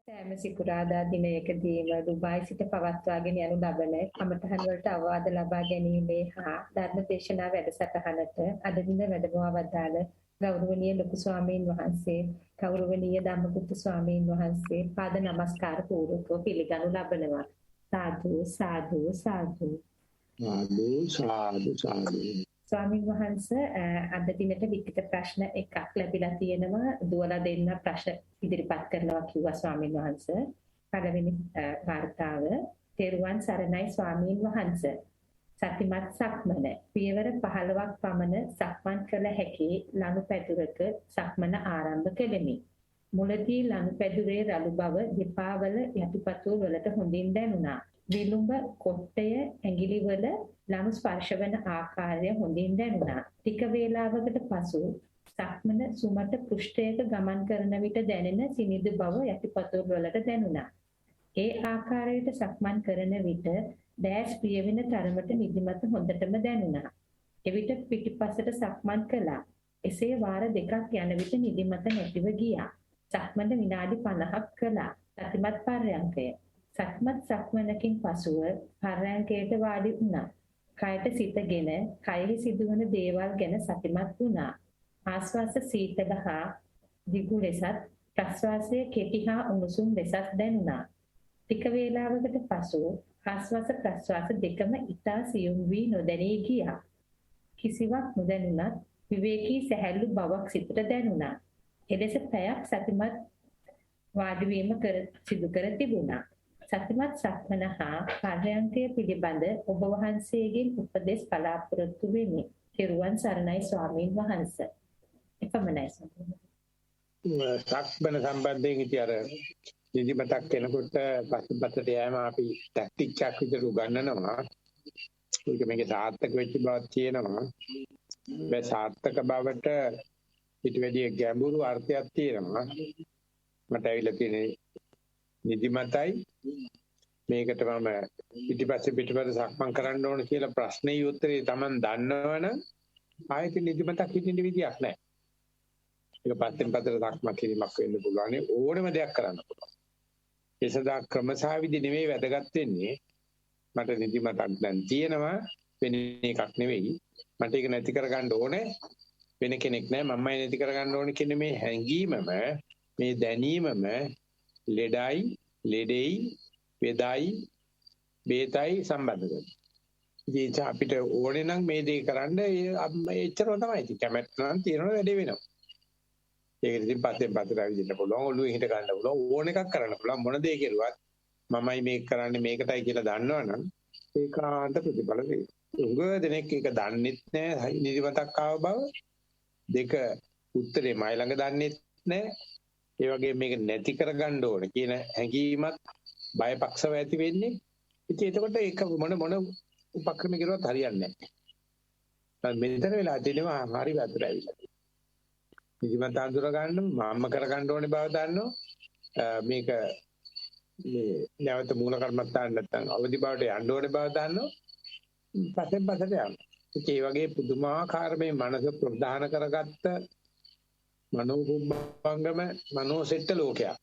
සෑම සිකුරාදා දිනයකදීම දුබායි සිට පවත්වාගෙන යනු ලබන කමඨහන් වලට අවවාද ලබා ගැනීමේ හා ධර්ම දේශනා වැඩසටහනට අද දින වැඩමවා වදාළ ගෞරවනීය ලොකු ස්වාමීන් වහන්සේ ගෞරවනීය ධම්මගුප්ත ස්වාමීන් වහන්සේ පාද නමස්කාර පූර්වකව පිළිගනු ලබනවා. සාදු සාදු සාදු සාදු සාදු. ස්වාමීන් වහන්සේ අද දිනට ලිඛිත ප්‍රශ්න එකක් ලැබිලා තියෙනවා. දුවලා දෙන්න ප්‍රශ්න ඉදිරිපත් කරනවා කිව්වා ස්වාමීන් වහන්සේ. පළවෙනි වார்த்தාව තෙරුවන් සරණයි ස්වාමීන් වහන්සේ. සතිමත් සක්මන පියවර 15ක් පමණ සක්මන් කළ හැකි ලනුපැදුරක සක්මන ආරම්භ කෙලෙමි. මුලදී ලනුපැදුරේ රළු බව දෙපාවල යටිපතුල් වලට හොඳින් දැනුණා. විලුඹ කොට්ටය ඇඟිලිවල ලනු ස්පර්ශ වන ආකාරය හොඳින් දැනුණා. ටික වේලාවකට පසු සක්මන සුමට පෘෂ්ඨයක ගමන් කරන විට දැනෙන සිනිඳු බව යටිපතුල් වලට දැනුණා. ඒ ආකාරයට සක්මන් කරන විට දැස් ප්‍රිය වෙන තරමට නිදිමත හොඳටම දැනුණා. එවිට පිටිපසට සක්මන් කළා. එසේ වාර දෙකක් යන විට නිදිමත නැතිව ගියා. සක්මන විනාඩි 50ක් කළා. සතිමත් පර්යංකය. සක්මනකින් පසුව පර්යංකයට වාඩි වුණා. කයට සිතගෙන කයෙහි සිදුවන දේවල් ගැන සතිමත් වුණා. ආශ්වාස සීතල හා දිගු ලෙසත් ප්‍රශ්වාසයේ කෙටි හා උණුසුම් ලෙසත් දැනුණා. ටික වේලාවකට පසු ආශ්වාස ප්‍රශ්වාස දෙකම ඉතා සියුම් වී නොදැනී ගියා. කිසිවක් නොදැනුණත් විවේකී සැහැල්ලු බවක් සිතට දැනුණා. එලෙස පැයක් සතිමත් වාඩි වීම සිදු කර තිබුණා. සතිමත් සක්මන හා පර්යංකය පිළිබඳ ඔබ වහන්සේගෙන් උපදෙස් බලාපොරොත්තු වෙමි. තෙරුවන් සරණයි ස්වාමීන් වහන්සේ. එපමණයි ස්වාමීන්. සක්මන සම්බන්ධයෙන් ඉතින් අර නිදිමතක් කෙනකොට පස්සට යෑම අපි ටැක්ටික් එකක් විතර උගන්වනවා. ඒක මේකේ සාර්ථක වෙච්ච බවක් තියෙනවා. මේ සාර්ථක බවට ඊට වැඩි ගැඹුරු අර්ථයක් තියෙනවා. මට ඇවිල්ලා තියෙන නිදිමතයි මේකට මම පිටිපස්සේ සක්මන් කරන්න ඕන කියලා ප්‍රශ්නේ උත්තරේ Taman දන්නවනම් ආයෙත් නිදිමතක් හිටින්න විදියක් නැහැ. ඒක පස්සෙන් පස්සට සක්මන් කිරීමක් වෙන්න පුළුවන්. ඕනෙම දෙයක් කරන්න පුළුවන්. ඒ සදා ක්‍රමසාවිදි නෙමෙයි වැදගත් වෙන්නේ. මට නිදිමතක් දැන් තියෙනවා වෙන එකක් නෙවෙයි. මට ඒක නැති කරගන්න ඕනේ වෙන කෙනෙක් නැහැ. මමයි නැති කරගන්න ඕනේ කියන මේ හැඟීමම මේ දැනීමම ලෙඩයි ලෙඩෙයි වේදයි බේතයි සම්බන්ධ කරගන්න. ඉතින් අපිට ඕනේ නම් මේ දේ කරන්න එච්චරම තමයි. ඉතින් කැමැත්ත නම් තියෙනවා වැඩේ වෙනවා. ඒක ඉතින් පස්සෙන් පස්සට ආවිදින්න පුළුවන්. ඔළුවේ හිට ගන්න පුළුවන්. ඕන එකක් කරන්න පුළුවන්. මොන දේ කෙරුවත් මමයි මේක කරන්නේ මේකටයි කියලා දන්නවනම් ඒකාන්ත ප්‍රතිඵල වෙයි. උග දෙනෙක් ඒක දන්නෙත් නැහැ. නිදිමතක් ආව බව. දෙක උත්තරේ මයි ළඟ දන්නෙත් නැහැ. ඒ වගේ මේක නැති කරගන්න ඕන කියන හැඟීමත් බයපක්ෂව ඇති වෙන්නේ. ඉතින් එතකොට ඒක මොන උපක්‍රම කරුවත් හරියන්නේ නැහැ. මෙතන වෙලා තියෙනවා හරි වැදගත් ඇවිල්ලා. නිදිමත අඳුර ගන්න මම කරගන්න ඕනේ බව දන්නවා. මේක මේ නැවත මූල කර්මත්තාන් නැත්තම් අවදි බවට යන්න ඕනේ බව දන්නවා. පස්සෙන් පස්සට යනවා. ඒ වගේ පුදුමාකාර මේ මනස ප්‍රධාන කරගත්ත මනෝකුම්භංගම මනෝසෙට්ට ලෝකයක්.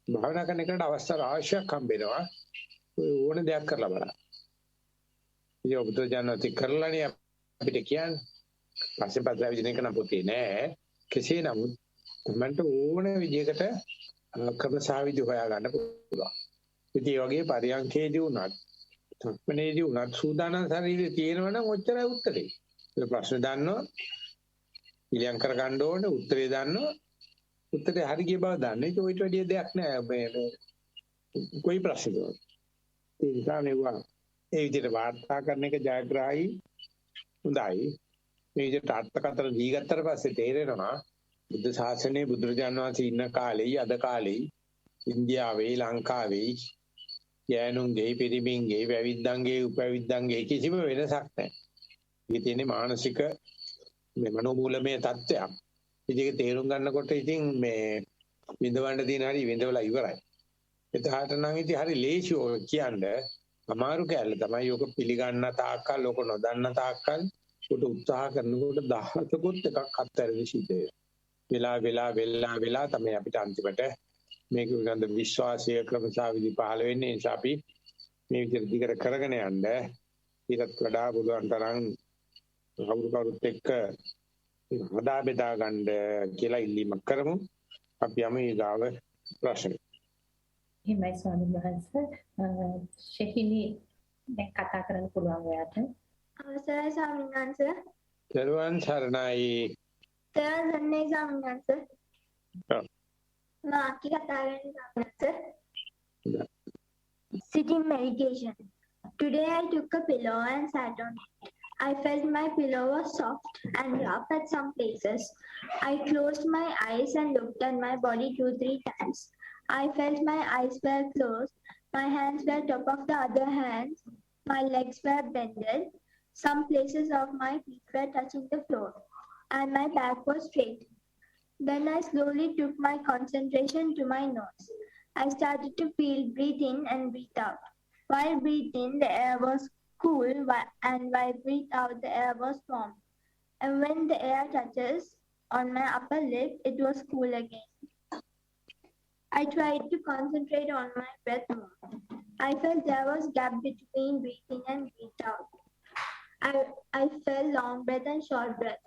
භාවනා කරන එකට අවස්ථා රාශියක් හම්බෙනවා. ඔය ඕන දෙයක් කරලා බලන්න. ඉතින් ඔබ දන්නවති කරලානේ අපිට කියන්නේ. පස්සේ පස්සේ විදින එක නම් පොතේ නෑ. කෙසේ නමුත් මන්ට ඕන විදිහකට ක්‍රමසාවිදි හොයා ගන්න පුළුවන්. ඉතින් මේ වගේ පරියන්කේදී උනත් සක්මනේදී උනත් සූදානම් ශරීරය තියෙනවනම් ඔච්චරයි උත්තරේ. ඒ ප්‍රශ්න දන්නවා ඉලියම් කර ගන්න ඕනේ උත්තරේ දන්නවා උත්තරේ හරි ගිය බව දන්නේ. ඒක ඔයිට වැඩිය දෙයක් නෑ මේ કોઈ ප්‍රශ්නයක්. ඒ නිසා නෙවුවා ඒ විදිහට වාර්තා කරන එක ජයග්‍රාහී හොඳයි. මේ විදිහට අර්ථකථන දීගත්තට පස්සේ තේරෙනවා බුද්ධ ශාසනයේ බුදුරජාණන් වහන්සේ ඉන්න කාලෙයි අද කාලෙයි ඉන්දියාවේ ලංකාවේ යෑනුන්ගේ පිරිමින්ගේ වැවිද්දන්ගේ උපවිද්දන්ගේ කිසිම වෙනසක් නැහැ. මේ තියෙන්නේ මානසික මේ මනෝමූලමය தත්ත්වයක්. ඉතින් තේරුම් ගන්නකොට ඉතින් මේ විඳවන්න තියෙන හරි විඳවලා ඉවරයි. එතහට නම් ඉතින් හරි ලේසි ඔය කියන්නේ අමාරු කැලේ තමයි ඔක පිළිගන්න තාක්කල් ඔක නොදන්න තාක්කල් උට උත්සාහ කරනකොට දහසකුත් එකක් අත්හැරෙන්න සිද්ධ වෙනවා. වෙලා තමයි අපිට අන්තිමට මේක උගන්ද විශ්වාසය ක්‍රමසාවිදි පහළ වෙන්නේ නිසා අපි මේ විදිහට දිගට කරගෙන යන්න ඊටත් වඩා බුදුන් තරම් කවුරුත් එක්ක හදා බෙදා ගන්න කියලා ඉල්ලීමක් කරමු. අපි යමු ඊගාව ප්‍රශ්න. එහෙමයි ස්වාමීන් වහන්සේ. ශෙහිනි දැන් කතා කරන්න පුළුවන් ඔයාට. අවසරයි ස්වාමීන් වහන්සේ. දරුවන් සරණයි. තෙරුවන් ස්වාමීන් වහන්සේ. මාකි කතා කරන්න ස්වාමීන් වහන්සේ. Sitting meditation. Today I took a pillow and sat on it. I felt my pillow was soft and rough at some places. I closed my eyes and looked at my body 2-3 times. I felt my eyes were closed, my hands were top of the other hands, my legs were bended, some places of my feet were touching the floor, and my back was straight. Then I slowly took my concentration to my nose. I started to breathe in and breathe out. While breathing in, the air was cool, and while breathe out, the air was warm. And when the air touches on my upper lip, it was cool again. I tried to concentrate on my breath more. I felt there was gap between breathing and breathe out. I felt long breath and short breath.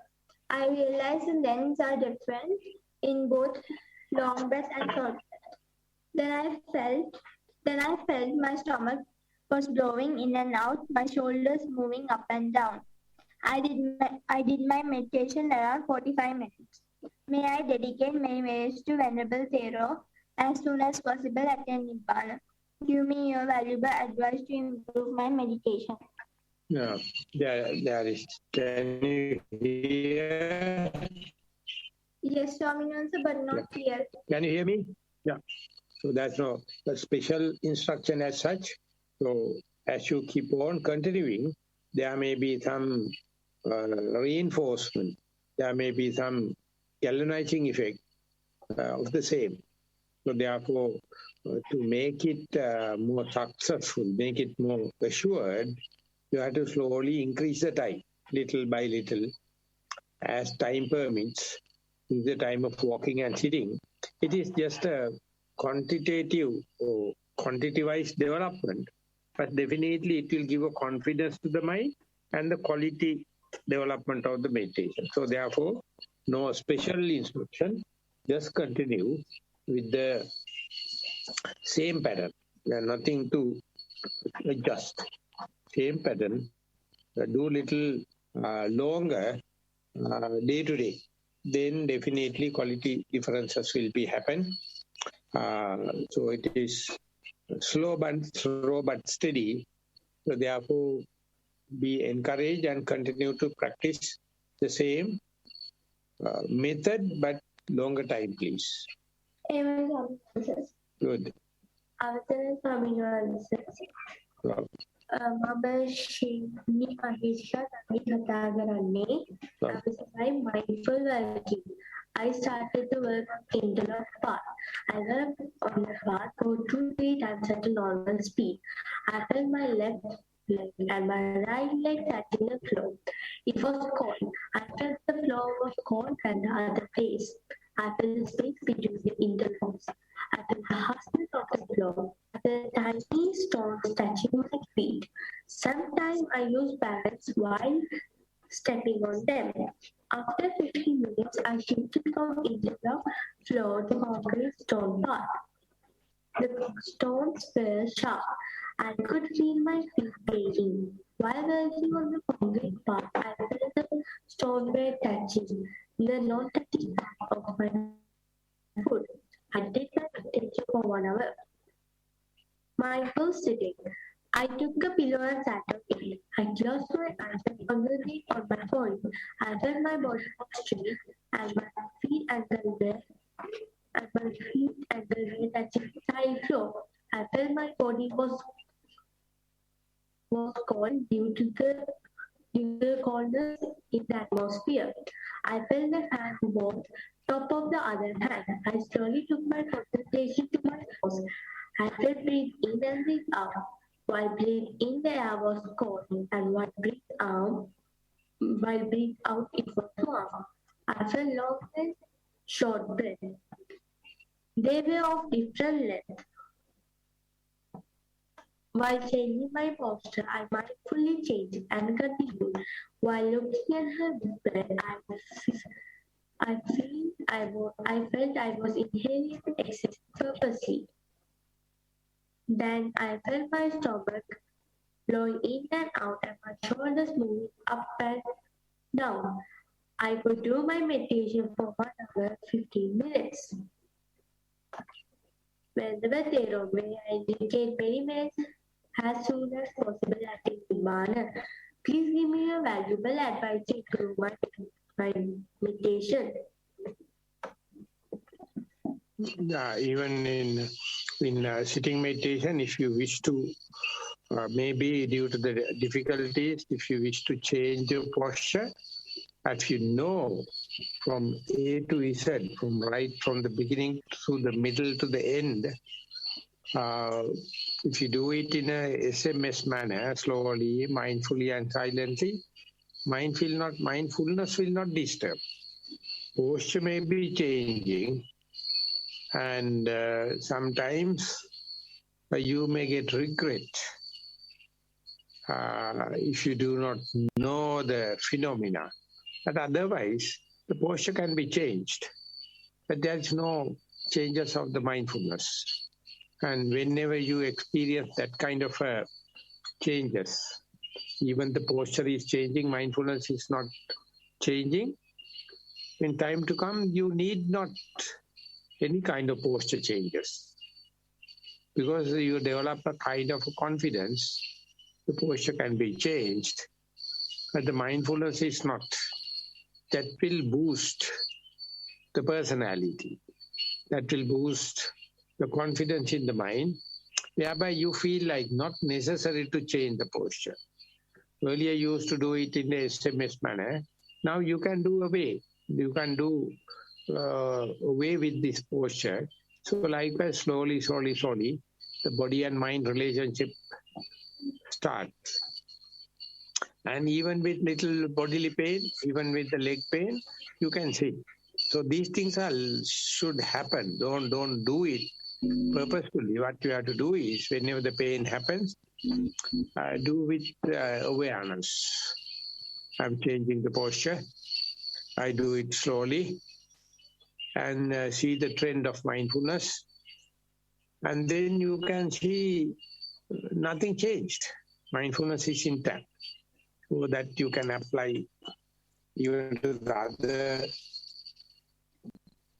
I realized the lengths are different in both long breath and short breath. Then I felt my stomach was blowing in and out, my shoulders moving up and down. I did my meditation around 45 minutes. May I dedicate my prayers to Venerable Thero as soon as possible at Nibbana. Give me your valuable advice to improve my meditation. Yeah, there is. Can you hear? Yes, Swami, but not clear. Can you hear me? Yeah. So that's no special instruction as such. So as you keep on continuing, there may be some reinforcement. There may be some galvanizing effect of the same. So therefore, to make it more successful, make it more assured, you have to slowly increase the time, little by little, as time permits, in the time of walking and sitting. It is just a quantitative or quantitativized development, but definitely it will give a confidence to the mind and the quality development of the meditation. So therefore, no special instruction, just continue with the same pattern. There's nothing to adjust. Same pattern, do little longer day to day. Then definitely quality differences will be happen. So it is slow but steady. So therefore, be encouraged and continue to practice the same method, but longer time, please. Amen. Good. Well, mindful working. I started to work on Kindle of Path. I worked on the path go 2-3 times at a normal speed. I felt my left leg and my right leg touching the floor. It was cold. I felt the floor was cold and the other place. I felt the space between the interlocks. I felt the hardness of the floor. I felt tiny stones touching my feet. Sometimes I used balance while stepping on them. After 15 minutes, I shifted from interlock floor to concrete stone path. The stones were sharp. I could feel my feet breaking. While working on the concrete path, I felt the stone were touching the non-touching part of my foot. I did my meditation for 1 hour. Mindful sitting. I took a pillow and sat on it. I closed my eyes and concentrated on my body. I felt my body was straight and my feet and the touching the tile floor. I felt my body was cold due to the coldness in the atmosphere. I felt the hand both top of the other hand. I slowly took my concentration to my nose. I felt breathe in and breathe out. While breathe in, the air was cold, and while breathe out, it was warm. I felt long and short breath. They were of different length. While changing my posture, I mindfully changed and continued. While looking at her breath, I felt I was inhaling excess purposely. Then I felt my stomach blowing in and out and my shoulders moving up and down. I could do my meditation for 1 hour 15 minutes. Whenever they wrong way, I indicate many minutes as soon as possible at Nibbana. Please give me your valuable advice to improve my meditation. Yeah, even in sitting meditation, if you wish to, maybe due to the difficulties, if you wish to change your posture, if you know from A to Z, from the beginning to the middle to the end, if you do it in a SMS manner, slowly, mindfully and silently, mindfulness will not disturb. Posture may be changing, and sometimes you may get regret if you do not know the phenomena. But otherwise, the posture can be changed. But there is no changes of the mindfulness. And whenever you experience that kind of changes, even the posture is changing, mindfulness is not changing, in time to come, you need not any kind of posture changes. Because you develop a kind of confidence, the posture can be changed, but the mindfulness is not. That will boost the personality. That will boost the confidence in the mind, whereby you feel like not necessary to change the posture. Earlier you used to do it in a SMS manner. Now you can do away. You can do away with this posture. So likewise, slowly, the body and mind relationship starts. And even with little bodily pain, even with the leg pain, you can sit. So these things should happen. Don't do it purposefully. What you have to do is, whenever the pain happens, do with awareness. I'm changing the posture. I do it slowly and see the trend of mindfulness. And then you can see nothing changed. Mindfulness is intact. So that you can apply even to the other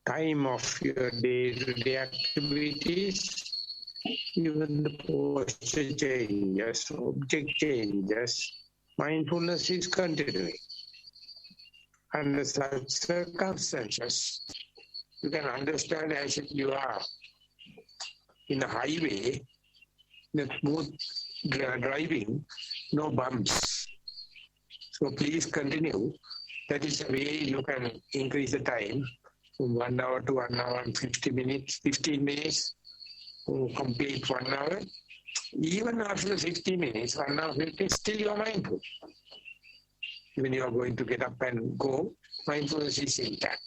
time of your day-to-day activities, even the posture changes, object changes, mindfulness is continuing. Under such circumstances, you can understand as if you are in a highway, in a smooth driving, no bumps. So please continue. That is the way you can increase the time from 1 hour to 1 hour and 15 minutes to complete 1 hour. Even after 50 minutes, 1 hour 50, still you are mindful. When you are going to get up and go, mindfulness is intact.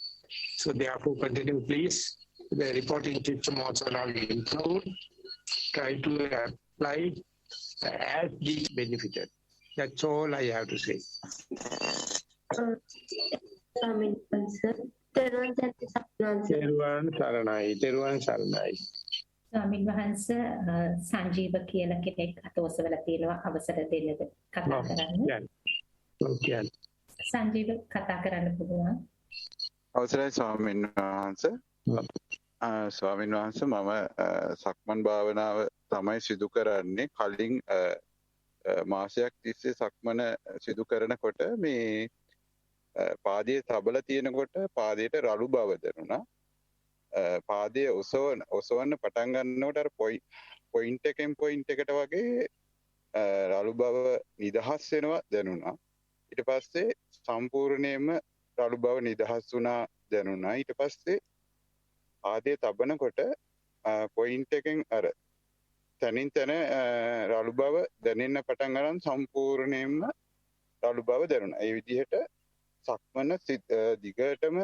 So therefore continue please. The reporting system also now improved. Try to apply as these benefited. That's all I have to say. තෙරුවන් සරණයි. ස්වාමීන් වහන්සේ සංජීව කියලා කෙනෙක් අතෝසවල තියෙනවා අවසර දෙන්නද කතා කරන්න. Okay. සංජීව කතා කරන්න පුළුවන්. අවසරයි ස්වාමීන් වහන්සේ. ස්වාමීන් වහන්සේ මම සක්මන් භාවනාව තමයි සිදු කරන්නේ. කලින් මාසයක් තිස්සේ සක්මන සිදු කරනකොට මේ පාදයේ තබල තියෙනකොට පාදයට රළු බව දැනුණා. පාදයේ ඔසවන්න පටන් ගන්නකොට අර පොයින්ට් එකෙන් පොයින්ට් එකට වගේ රළු බව නිදහස් වෙනවා දැනුණා. ඊට පස්සේ සම්පූර්ණයෙන්ම රළු බව නිදහස් වුණා දැනුණා. ඊට පස්සේ පාදයේ තබනකොට පොයින්ට් එකෙන් අර තනින් තන රළු බව දැනෙන්න පටන් ගන්න සම්පූර්ණයෙන්ම රළු බව දැනුණා. ඒ විදිහට සක්මන දිගටම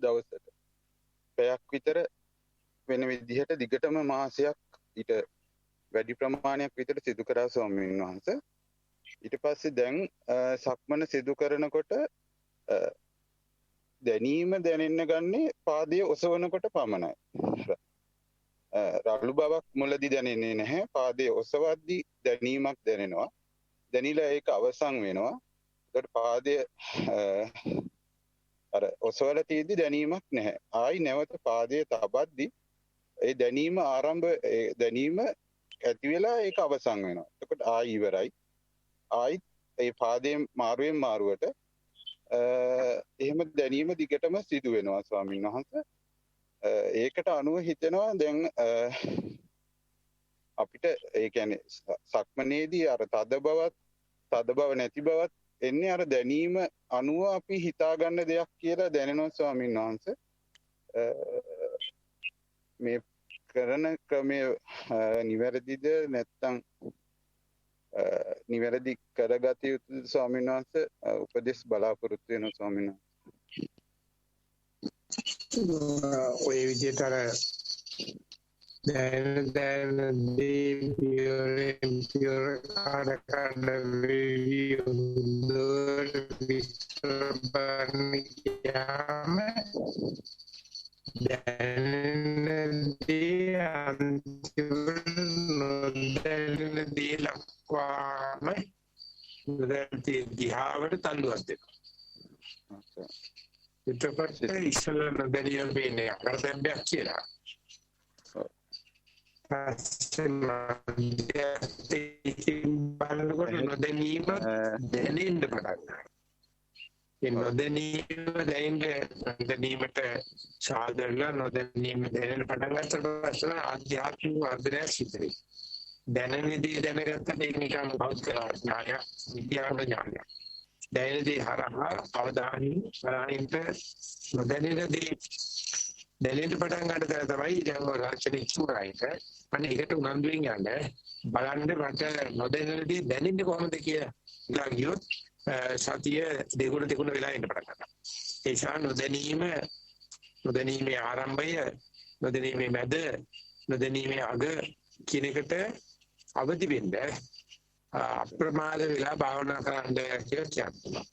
දවසට පැයක් විතර වෙන විදිහට දිගටම මාසයක් ඊට වැඩි ප්‍රමාණයක් විතර සිදු කරා ස්වාමීන් වහන්සේ. ඊට පස්සේ දැන් සක්මන සිදු කරනකොට දැනීම දැනෙන්න ගන්නේ පාදයේ ඔසවනකොට පමණයි. රළු බවක් මුලදී දැනෙන්නේ නැහැ. පාදයේ ඔසවද්දී දැනීමක් දැනෙනවා. දැනිලා ඒක අවසන් වෙනවා. ඒකට පාදයේ අර ඔසවල තියෙද්දි දැනීමක් නැහැ. ආයි නැවත පාදයේ තබද්දී ඒ දැනීම දැනීම ඇති වෙලා ඒක අවසන් වෙනවා. එතකොට ආයි ඉවරයි. ආයි ඒ පාදයේ මාරුවෙන් මාරුවට එහෙම දැනීම දිගටම සිදු වෙනවා ස්වාමීන් වහන්සේ. ඒකට අනුව හිතෙනවා දැන් අපිට ඒ කියන්නේ සක්මනේදී අර තද බව නැති බවත් එන්නේ අර දැනීම අනුව අපි හිතා ගන්න දෙයක් කියලා දැනෙනවා ස්වාමීන් වහන්සේ. මේ කරන ක්‍රමය නිවැරදිද නැත්නම් නිවැරදි කරගත යුතු ස්වාමීන් වහන්සේ උපදෙස් බලාපොරොත්තු වෙන ස්වාමීන් වහන්සේ. ඔය විදිහට අර දැන් පියර කාඩ විස්තරපනියාම දැනදී අන්තිමට නොදැනෙන දේ ලක්වාම නොදැනෙන දිහාවට තල්ලුවක් දෙනවා. එතකොට ඉස්සෙල්ලා නොදැනියම් වෙන්නේ අරබැම්බයක් කියලා. බලනකොට නොදැනීම දැනෙන්න පටන් ගන්නවා. ඒ නොදැනීමට සාදරලා නොදැනීම දැනෙන්න පටන් ගන්නකොට පස්සේ ආධ්‍යාත්මික වර්ධනයක් සිදු වෙනවා. දැනෙනදී දැනගත්තට ඒක නිකන් භෞතික ඥානය, විද්‍යාත්මක ඥානය. දැනෙනදී හරහා අවධානයෙන් බලනින්ට නොදැනෙනදී දැනෙන්න පටන් ගන්න තැන තමයි දැන් රචනයේ ඉස්සරහට අනේ ඒකට උනන්දුවෙන් යන්න බලන්න මට නොදැනෙනදී දැනෙන්නේ කොහොමද කියලා ඉලා ගියොත් සතිය දෙගුණ වෙලා ඉන්න පටන් ගන්නවා. ඒ නිසා නොදැනීමේ ආරම්භය, නොදැනීමේ මැද, නොදැනීමේ අග කියන එකට අවදි වෙන්න අප්‍රමාද වෙලා භාවනා කරන්න කියලා කියනවා.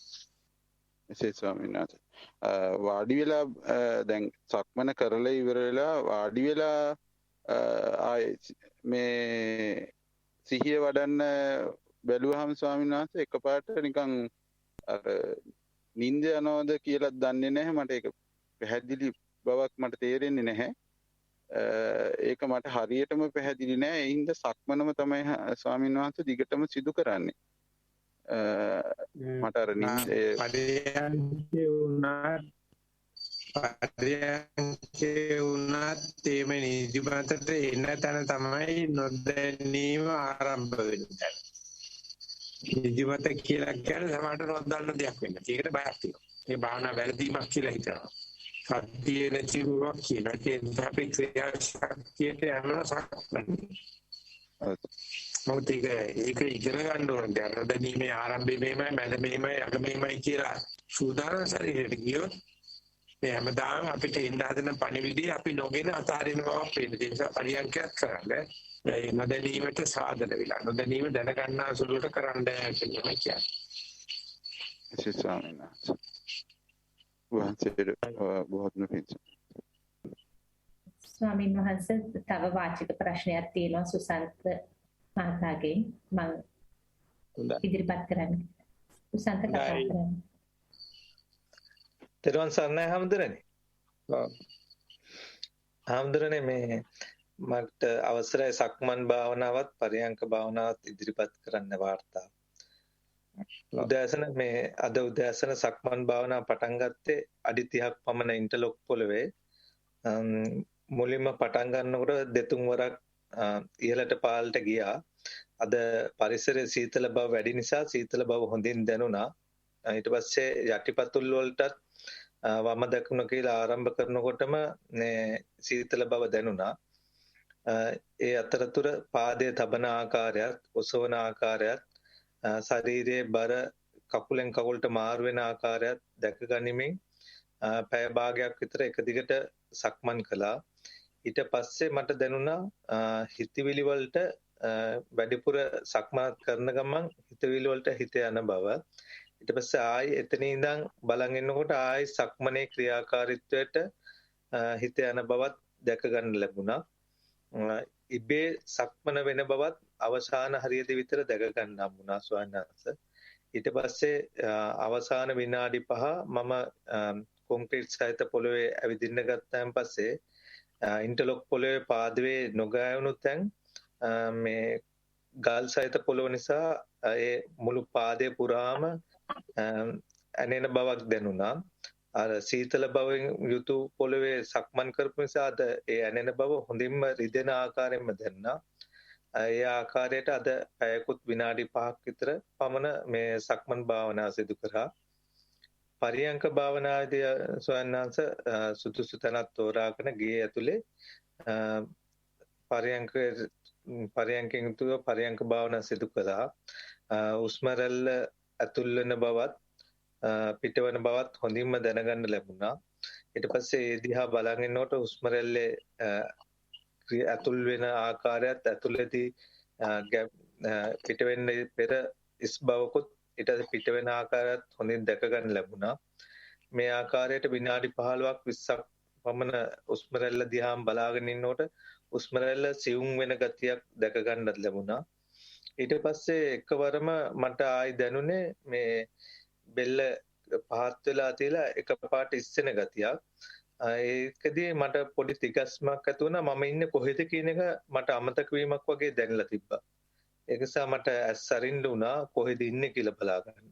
එසේ ස්වාමීන් වහන්සේ වාඩි වෙලා දැන් සක්මන කරලා ඉවර වෙලා වාඩි වෙලා මේ සිහිය වඩන්න බැලුවහම ස්වාමීන් වහන්සේ එකපාරට නිකන් අර නිින්ද යනවද කියලා දන්නේ නැහැ. මට ඒක පැහැදිලි බවක් මට තේරෙන්නේ නැහැ. ඒක මට හරියටම පැහැදිලි නැහැ. ඒ හින්දා සක්මනම තමයි ස්වාමීන් වහන්සේ දිගටම සිදු කරන්නේ. මට අර පරියන්කේ උනත් තේම නිදිමතට එන තැන තමයි නොදැනීම ආරම්භ වෙන්නේ. නිදිමත කියලා කියන්නේ සමහරට නොදන්න දෙයක් වෙන්න. ඒකට බයක් තියෙනවා. ඒ භාවනා වැරදීමක් කියලා හිතනවා. සතියේ නැතිවක් කියලා කියන අපේ ක්‍රියාශක්තියට යනවා සක්මන්නේ. මොකද ඒක ඉගෙන ගන්න ඕනේ. දැනීමේ ආරම්භය මෙහෙමයි, මැද මෙහෙමයි, අග මෙහෙමයි කියලා සූදානම් ශරීරයට ගියොත් මේ හැමදාම අපිට ඉන්න හදන පණිවිඩය අපි නොගෙන අතාරින බවක් පේන නිසා පරියන්කයක් කරන්නේ. ඒ නොදැනීමට සාධන වෙලා. නොදැනීම දැනගන්නා සුළුට කරන්න කියලා කියන්නේ. ස්වාමීන් වහන්සේ. ස්වාමීන් වහන්සේ තව වාචික ප්‍රශ්නයක් තියෙනවා සුසන්ත මහතාගෙන් මම ඉදිරිපත් කරන්නේ. සුසන්ත කතා කරන්නේ. තෙරුවන් සරණයි හැමදෙරනේ. හැමදෙරනේ මේ මට අවසරයි සක්මන් භාවනාවත් පරියංක භාවනාවත් ඉදිරිපත් කරන්න වාර්තා. උදෑසන මේ අද උදෑසන සක්මන් භාවනාව පටන් ගත්තේ අඩි 30ක් පමණ ඉන්ටර්ලොක් පොළවේ. මුලින්ම පටන් ගන්නකොට දෙතුන් වරක් ඉහළට පහළට ගියා. අද පරිසරයේ සීතල බව වැඩි නිසා සීතල බව හොඳින් දැනුණා. ඊට පස්සේ යටිපතුල් වලටත් වම දකුණ කියලා ආරම්භ කරනකොටම සීතල බව දැනුණා. ඒ අතරතුර පාදයේ තබන ආකාරයත් ඔසවන ආකාරයත් ශරීරයේ බර කකුලෙන් කකුලට මාරු වෙන ආකාරයත් දැක ගනිමින් පැය භාගයක් විතර එක දිගට සක්මන් කළා. ඊට පස්සේ මට දැනුණා හිතවිලි වලට වැඩිපුර සක්මන් කරන ගමන් හිතවිලි වලට හිත යන බව. ඊට පස්සේ ආයි එතන ඉඳන් බලන් ඉන්නකොට ආයි සක්මනේ ක්‍රියාකාරීත්වයට හිත යන බවත් දැක ගන්න ලැබුණා. ඉබේ සක්මන වෙන බවත් අවසාන හරියදී විතර දැක ගන්න හම්බුණා ස්වාමීන් වහන්සේ. ඊට පස්සේ අවසාන විනාඩි 5 මම කොන්ක්‍රීට් සහිත පොළවේ ඇවිදින්න ගත්තාන් පස්සේ ඉන්ටර්ලොක් පොළවේ පාදවේ නොගෑවුණු තැන් මේ ගල් සහිත පොළොව නිසා ඒ මුළු පාදයේ පුරාම ඇනෙන බවක් දැනුණා. අර සීතල බවෙන් යුතු පොළවේ සක්මන් කරපු නිසා අද ඒ ඇනෙන බව හොඳින්ම රිදෙන ආකාරයෙන්ම දැනුණා. ඒ ආකාරයට අද පැයකුත් විනාඩි 5ක් විතර පමණ මේ සක්මන් භාවනාව සිදු කරා. පරියංක භාවනාවේදී සොයන්නාංශ සුදුසු තැනක් තෝරාගෙන ගියේ ඇතුලේ පරියංකෙන් යුතුව පරියංක භාවනාව සිදු කළා. උස්ම රැල්ල ඇතුල් වෙන බවත් පිටවන බවත් හොඳින්ම දැනගන්න ලැබුණා. ඊට පස්සේ ඒ දිහා බලන් ඉන්නකොට උස්ම රැල්ලේ ඇතුල් වෙන ආකාරයත් ඇතුළේදී පිට වෙන්න පෙර ඉස් බවකුත් ඊට පිට වෙන ආකාරයත් හොඳින් දැක ගන්න ලැබුණා. මේ ආකාරයට විනාඩි 15ක් 20ක් පමණ උස්ම රැල්ල දිහාම බලාගෙන ඉන්නකොට උස්ම රැල්ල සියුම් වෙන ගතියක් දැක ගන්නත් ලැබුණා. ඊට පස්සේ එකවරම මට ආයි දැනුනේ මේ බෙල්ල පහත් වෙලා තියලා එකපාරට ඉස්සෙන ගතියක්. ඒකදී මට පොඩි තිගස්මක් ඇති වුණා. මම ඉන්නේ කොහෙද කියන එක මට අමතක වීමක් වගේ දැනලා තිබ්බා. ඒක නිසා මට ඇස් අරින්න වුණා කොහෙද ඉන්නේ කියලා බලා ගන්න.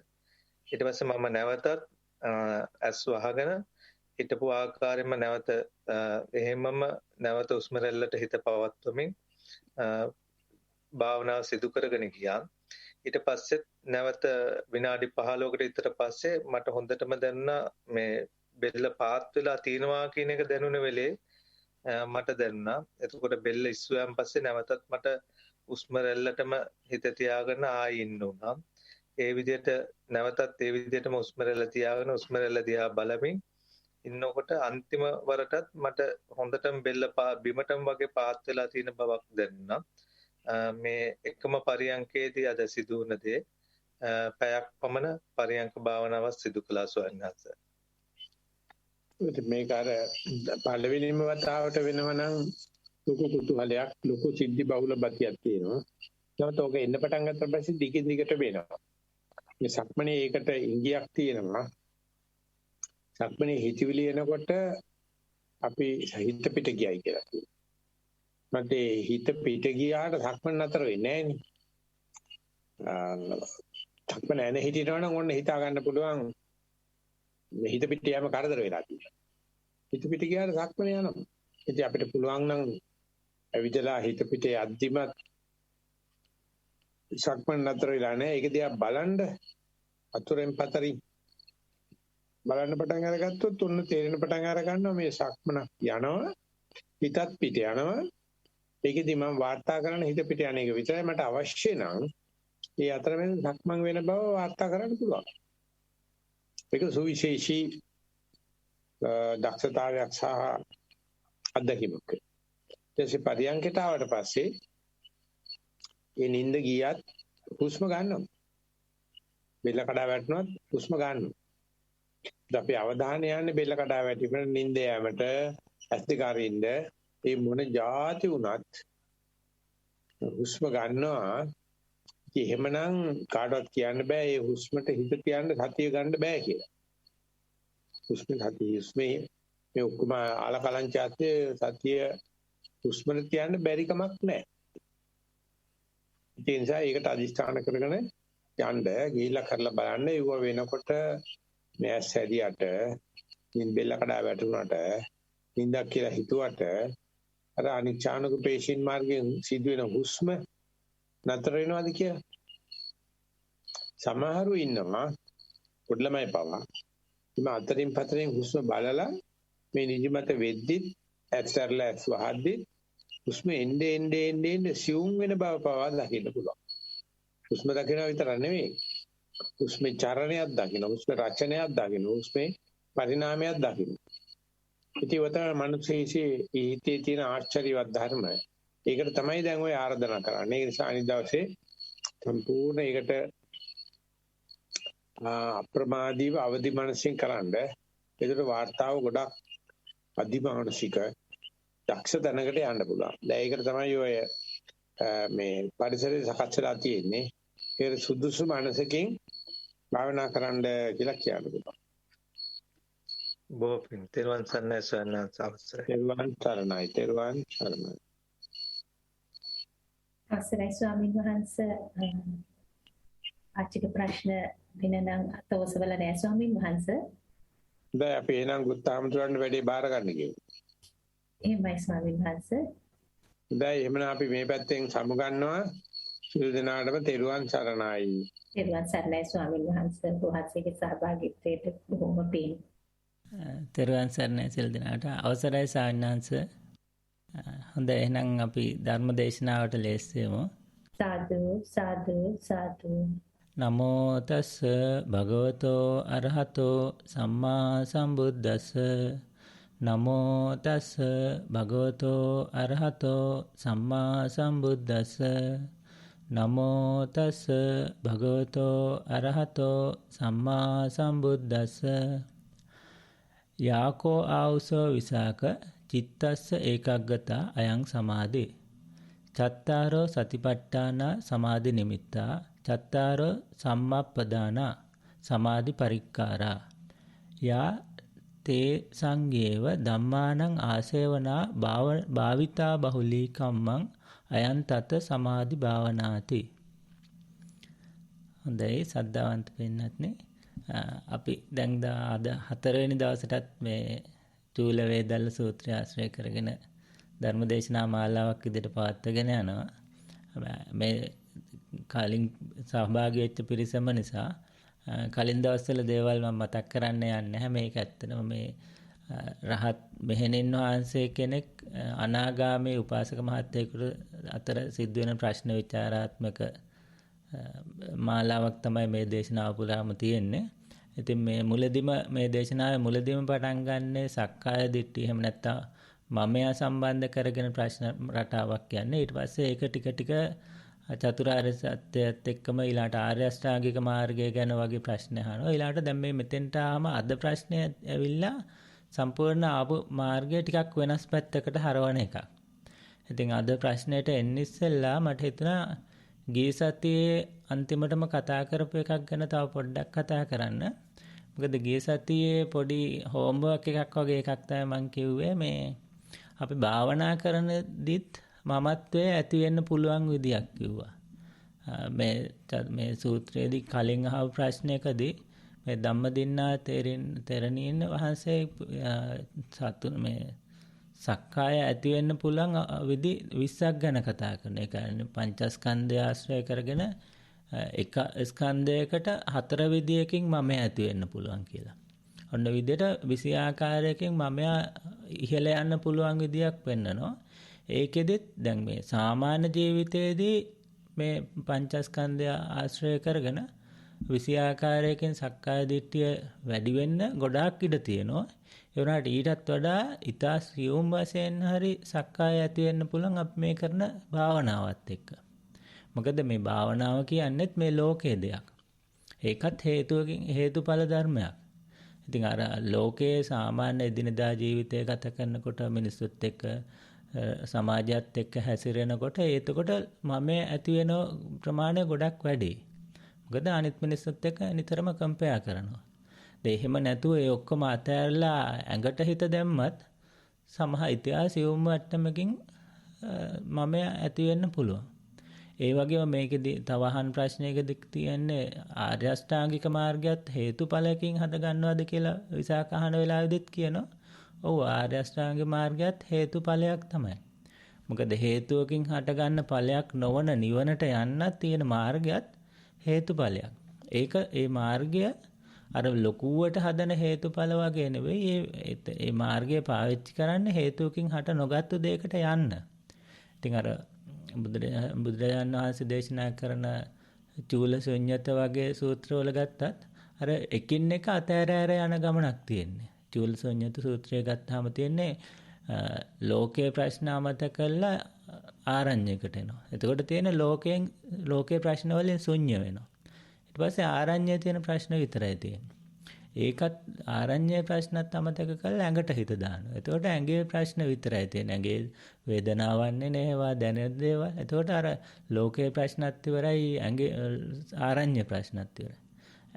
ඊට පස්සේ මම නැවතත් ඇස් වහගෙන හිටපු ආකාරයෙන්ම නැවත එහෙමම නැවත උස්ම රැල්ලට හිත පවත්වමින් භාවනාව සිදු කරගෙන ගියා. ඊට පස්සෙත් නැවත විනාඩි 15කට විතර පස්සේ මට හොඳටම දැනුණා මේ බෙල්ල පාත් වෙලා තිනවා කියන එක දැනුන වෙලේ මට දැනුණා. එතකොට බෙල්ල ඉස්සුවයන් පස්සේ නැවතත් මට උස්ම රැල්ලටම හිත තියාගෙන ආයි ඉන්න උනා. ඒ විදිහට නැවතත් ඒ විදිහටම උස්ම රැල්ල තියාගෙන උස්ම රැල්ල දිහා බලමින් ඉන්නකොට අන්තිම වරටත් මට හොඳටම බෙල්ල බිමටම වගේ පාත් වෙලා තියෙන බවක් දැනුණා. මේ එකම පරියන්කේදී අද සිදු වුණ දේ පැයක් පමණ පරියන්ක භාවනාවක් සිදු කළා ස්වාමීන් වහන්සේ. මේක අර පළවෙනිම වතාවට වෙනවනම් ලොකු කුතුහලයක් ලොකු සිද්ධි බහුල බතියක් තියෙනවා. නමුත් ඔක එන්න පටන් ගත්තට පස්සේ දිගින් දිගට වෙනවා. මේ සක්මනේ ඒකට ඉංගියක් තියෙනවා. සක්මනේ හිතවිලි එනකොට අපි හිත පිට ගියයි කියලා කියනවා. මට හිත පිට ගියාට සක්මන් නතර වෙන්නේ නැහැ නේ. සක්මන නැන හිටිනවනම් ඔන්න හිතා ගන්න පුළුවන් හිත පිට යෑම කරදර වෙලා තියෙනවා. හිත පිට ගියාට සක්මන යනවා. ඉතින් අපිට පුළුවන් නම් ඇවිදලා හිත පිට යද්දිමත් සක්මන් නතර වෙලා නැහැ. ඒක දිහා බලන්න අතුරෙන් පතරින් බලන්න පටන් අරගත්තොත් ඔන්න තේරෙන පටන් අර ගන්නවා මේ සක්මන යනවා හිතත් පිට යනවා. ඒකෙදි මම වාර්තා කරන හිත පිට යන එක විතරයි මට අවශ්‍ය නම් ඒ අතරමැද සක්මන් වෙන බව වාර්තා කරන්න පුළුවන්. ඒක සුවිශේෂී දක්ෂතාවයක් සහ අත්දැකීමක්. ඊටසේ පරියන්කට ආවට පස්සේ ඒ නිින්ද ගියත් හුස්ම ගන්නවා. බෙල්ල කඩා වැටුණත් හුස්ම ගන්නවා. අපි අවධානය යන්නේ බෙල්ල කඩා වැටීමට නිින්ද යෑමට ඇස් දෙක අරින්න ඒ මොන જાති වුණත් හුස්ම ගන්නවා. එහෙමනම් කාටවත් කියන්න බෑ මේ හුස්මට හිත තියන්න සතිය ගන්න බෑ කියලා. හුස්මේ මේ ඔක්කොම ආලකලංචාත්තේ සතිය හුස්මට තියන්න බැරි කමක් නැහැ. ඒ නිසා ඒකට අදිස්ථාන කරගෙන යන්න ගිහිල්ලා කරලා බලන්න ඒව වෙනකොට මේ ඇස්සැදියට බෙල්ල කඩා වැටුණාට නිින්දක් කියලා හිතුවට අර අනිච්ඡානුක පේශීන් මාර්ගයෙන් සිදුවෙන හුස්ම නතර වෙනවද කියලා සමහරු ඉන්නවා පොඩ්ඩලමයි පවා ඉම අතරින් පතරින් හුස්ම බලලා මේ නිදිමත වෙද්දිත් ඇස්සරලා ඇස් වහද්දි හුස්ම එන්නේ සියුම් වෙන බව පවා දකින්න පුළුවන්. හුස්ම දකිනවා විතර නෙවෙයි හුස්මේ චරණයක් දකින්න හුස්මේ රචනයක් දකින්න හුස්මේ පරිණාමයක් දකින්න. ඉතින් ඔතන මිනිස්සෙයිසේ හිතේ තියෙන ආශ්චර්යවත් ධර්ම. ඒකට තමයි දැන් ඔය ආරාධනා කරන්නේ. ඒ නිසා අනිත් දවසේ සම්පූර්ණ ඒකට අප්‍රමාදීව අවදි මනසින් කරන්ඩ. ඒකට වාර්තාව ගොඩක් අධිමානසික දක්ෂ තැනකට යන්න පුළුවන්. දැන් ඒකට තමයි ඔය මේ පරිසරය සකස් වෙලා තියෙන්නේ. ඒක සුදුසු මනසකින් භාවනා කරන්න කියලා කියනවා. බොහොම තෙරුවන් සරණයි ස්වාමීන් වහන්සේ. තෙරුවන් සරණයි. අවසරයි ස්වාමීන් වහන්සේ. ආචික ප්‍රශ්න දිනනම් අතවසවල නෑ ස්වාමීන් වහන්සේ. දැන් අපි එනං ගුත්තාමතුරන් වැඩි බාර ගන්න කියමු. එහෙමයි ස්වාමීන් වහන්සේ. දැන් එහෙමනම් අපි මේ පැත්තෙන් සමු ගන්නවා. සියලු දෙනාටම තෙරුවන් සරණයි. තෙරුවන් සරණයි ස්වාමීන් වහන්සේ. වහන්සේගේ සහභාගීත්වයට බොහොම පිං. තෙරුවන් සරණයි සියලු දෙනාට. අවසරයි ස්වාමීන් වහන්සේ. හොඳයි එහෙනම් අපි ධර්ම දේශනාවට ලෑස්තිවෙමු. සාදු සාදු සාදු. නමෝ තස් භගවතෝ අරහතෝ සම්මා සම්බුද්දස්ස. නමෝ තස් භගවතෝ අරහතෝ සම්මා සම්බුද්දස්ස. නමෝ තස් භගවතෝ අරහතෝ සම්මා සම්බුද්දස්ස. යාකෝ ආවුසෝ විසාක චිත්තස්ස ඒකග්ගතා අයං සමාධි. චත්තාරෝ සතිපට්ඨාන සමාධි නිමිත්තා චත්තාරෝ සම්මප්පදාන සමාධි පරික්කාරා. යා තේ සංගේව ධම්මානං ආසේවනා භාවිතා බහුලී කම්මං අයං තත සමාධි භාවනාති. හොඳයි සද්ධාවන්ත පින්නත්නේ. අපි දැන් අද 4 වෙනි දවසටත් මේ චූල වේදල්ල සූත්‍රය ආශ්‍රය කරගෙන ධර්මදේශනා මාලාවක් ඉදිරියට පවත්වාගෙන යනවා. මේ කලින් සහභාගී වෙච්ච පිරිසම නිසා කලින් දවස්වල දේවල් මම මතක් කරන්න යන්නේ නැහැ. මේක ඇත්තටම මේ රහත් මෙහෙණින් වහන්සේ කෙනෙක් අනාගාමී උපාසක මහත්තයෙකුට අතර සිද්ධ වෙන ප්‍රශ්න විචාරාත්මක මාලාවක් තමයි මේ දේශනාව පුරාම තියෙන්නේ. ඉතින් මේ මුලදිම මේ දේශනාවේ මුලදිම පටන් ගන්නේ සක්කාය දිට්ඨිය එහෙම නැත්නම් මමයා සම්බන්ධ කරගෙන ප්‍රශ්න රටාවක් කියන්නේ. ඊට පස්සේ ඒක ටික ටික චතුරාර්ය සත්‍යයත් එක්කම ඊළාට ආර්ය අෂ්ටාංගික මාර්ගය ගැන වගේ ප්‍රශ්න අහනවා. ඊළාට දැන් මේ මෙතෙන්ට ආවම අද ප්‍රශ්නය ඇවිල්ලා සම්පූර්ණ ආපු මාර්ගය ටිකක් වෙනස් පැත්තකට හරවන එකක්. ඉතින් අද ප්‍රශ්නෙට එන්න ඉස්සෙල්ලා මට හිතුණා ගිය සතියේ අන්තිමටම කතා කරපු එකක් ගැන තව පොඩ්ඩක් කතා කරන්න. මොකද ගිය සතියේ පොඩි හෝම්වර්ක් එකක් වගේ එකක් තමයි මම කිව්වේ. මේ අපි භාවනා කරනදිත් මමත්වයේ ඇති වෙන්න පුළුවන් විදියක් කිව්වා. මේ සූත්‍රයේදී කලින් අහපු ප්‍රශ්නයකදී මේ ධම්මදින්නා තෙරණීන් වහන්සේ සතුන් මේ සක්කාය ඇති වෙන්න පුළුවන් විදි 20ක් ගැන කතා කරන. ඒ කියන්නේ පංචස්කන්ධය ආශ්‍රය කරගෙන එක ස්කන්ධයකට 4 විදියකින් මම ඇති වෙන්න පුළුවන් කියලා. ඔන්න විදියට 20 ආකාරයකින් මම ඉහළ යන්න පුළුවන් විදියක් පෙන්නනවා. ඒකෙදිත් දැන් මේ සාමාන්‍ය ජීවිතයේදී මේ පංචස්කන්ධය ආශ්‍රය කරගෙන 20 ආකාරයකින් සක්කාය දිට්ඨිය වැඩි වෙන්න ගොඩාක් ඉඩ තියෙනවා. ඒ වුණාට ඊටත් වඩා ඊතා සියුම් වශයෙන් හරි සක්කාය ඇති වෙන්න පුළුවන් අපි මේ කරන භාවනාවත් එක්ක. මොකද මේ භාවනාව කියන්නේත් මේ ලෝකයේ දෙයක්. ඒකත් හේතුඵල ධර්මයක්. ඉතින් අර ලෝකයේ සාමාන්‍ය එදිනදා ජීවිතය ගත කරනකොට මිනිස්සුත් එක්ක සමාජයත් එක්ක හැසිරෙනකොට එතකොට මම ඇති වෙන ප්‍රමාණය ගොඩක් වැඩි. මොකද අනිත් මිනිස්සුත් එක්ක නිතරම කම්පෙයා කරනවා. එහෙම නැතුව ඒ ඔක්කොම අතහැරලා ඇඟට හිත දැම්මත් සමහර ඉතිහාසියුම් මට්ටමකින් මම ඇති වෙන්න පුළුවන්. ඒ වගේම මේකෙදි තව අහන ප්‍රශ්නයකදී තියෙන්නේ ආර්ය අෂ්ටාංගික මාර්ගයත් හේතුඵලයෙන් හද ගන්නවද කියලා විසාක අහන වෙලාවෙදිත් කියනවා. ඔව් ආර්ය අෂ්ටාංගික මාර්ගයත් හේතුඵලයක් තමයි. මොකද හේතුවකින් හට ගන්න ඵලයක් නොවන නිවනට යන්න තියෙන මාර්ගයත් හේතුඵලයක්. ඒ මාර්ගය අර ලොකුවට හදන හේතුඵල වගේ නෙවෙයි. ඒ මාර්ගය පාවිච්චි කරන්න හේතුවකින් හට නොගත්තු දෙයකට යන්න. ඉතින් අර බුදුරජාණන් වහන්සේ දේශනා කරන චූල ශුන්්‍යත වගේ සූත්‍රවල ගත්තත් අර එකින් එක අතෑර ඇර යන ගමනක් තියෙන්නේ. චූලසඤ්ඤත සූත්‍රය ගත්තාම තියෙන්නේ ලෝකේ ප්‍රශ්න අමත කළා ආරඤ්‍යයකට එනවා. එතකොට තියෙන ලෝකේ ප්‍රශ්න වලින් ශුන්‍ය වෙනවා. ඊට පස්සේ ආරඤ්‍යයේ තියෙන ප්‍රශ්න විතරයි තියෙන්නේ. ඒකත් ආරඤ්‍යයේ ප්‍රශ්නත් අමතක කරලා ඇඟට හිත දානවා. එතකොට ඇඟේ ප්‍රශ්න විතරයි තියෙන්නේ. ඇඟේ වේදනාවන්නේ නේවා දැනෙන දේවල්. එතකොට අර ලෝකේ ප්‍රශ්නත් ඉවරයි ඇඟේ ආරඤ්‍ය ප්‍රශ්නත් ඉවරයි.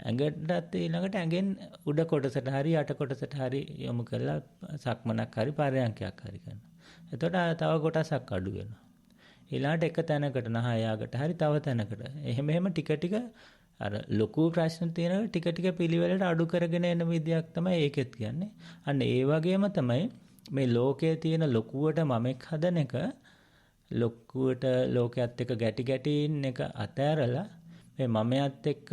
ඇඟටත් ඊළඟට ඇඟෙන් උඩ කොටසට හරි යට කොටසට හරි යොමු කරලා සක්මනක් හරි පරයන්කයක් හරි කරනවා. එතකොට තව කොටසක් අඩු වෙනවා. ඊළඟට එක තැනකට නහයාකට හරි තව තැනකට. එහෙම ටික ටික අර ලොකු ප්‍රශ්න තියෙනවා ටික ටික පිළිවෙලට අඩු කරගෙන එන විදියක් තමයි ඒකෙත් කියන්නේ. අන්න ඒ වගේම තමයි මේ ලෝකයේ තියෙන ලොකුවට මමෙක් හදන එක ලොකුවට ලෝකයේත් එක්ක ගැටි ඉන්න එක අතෑරලා මේ මමයත් එක්ක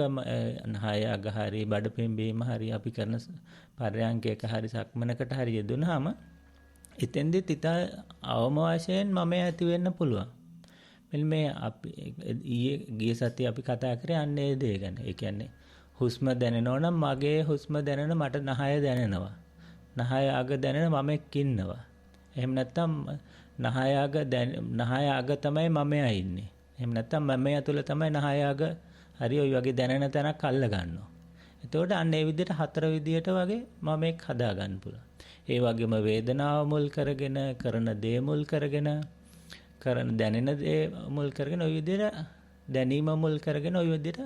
නහයග හරි බඩපින්බීම හරි අපි කරන පරයන්කයක හරි සක්මනකට හරි යෙදුනහම එතෙන්දිත් ඉතා අවම වශයෙන් මම ඇති වෙන්න පුළුවන්. මෙන්න මේ අපි ඊයේ ගිය සතියේ අපි කතා කරේ අන්නේ දේ ගැන. ඒ කියන්නේ හුස්ම දැනෙනවා නම් මගේ හුස්ම දැනෙන මට නහය දැනෙනවා. නහය අග දැනෙන මමෙක් ඉන්නවා. එහෙම නැත්නම් නහය අග තමයි මමයා ඉන්නේ. එහෙම නැත්නම් මමයා තුල තමයි නහය අග හරි ওই වගේ දැනෙන තැනක් අල්ල ගන්නවා. එතකොට අන්න ඒ විදිහට හතර විදිහට වගේ මමෙක් හදා ගන්න පුළුවන්. ඒ වගේම වේදනාව මුල් කරගෙන කරන දේ මුල් කරගෙන කරන දැනෙන දේ මුල් කරගෙන ওই විදිහට දැනීම මුල් කරගෙන ওই විදිහට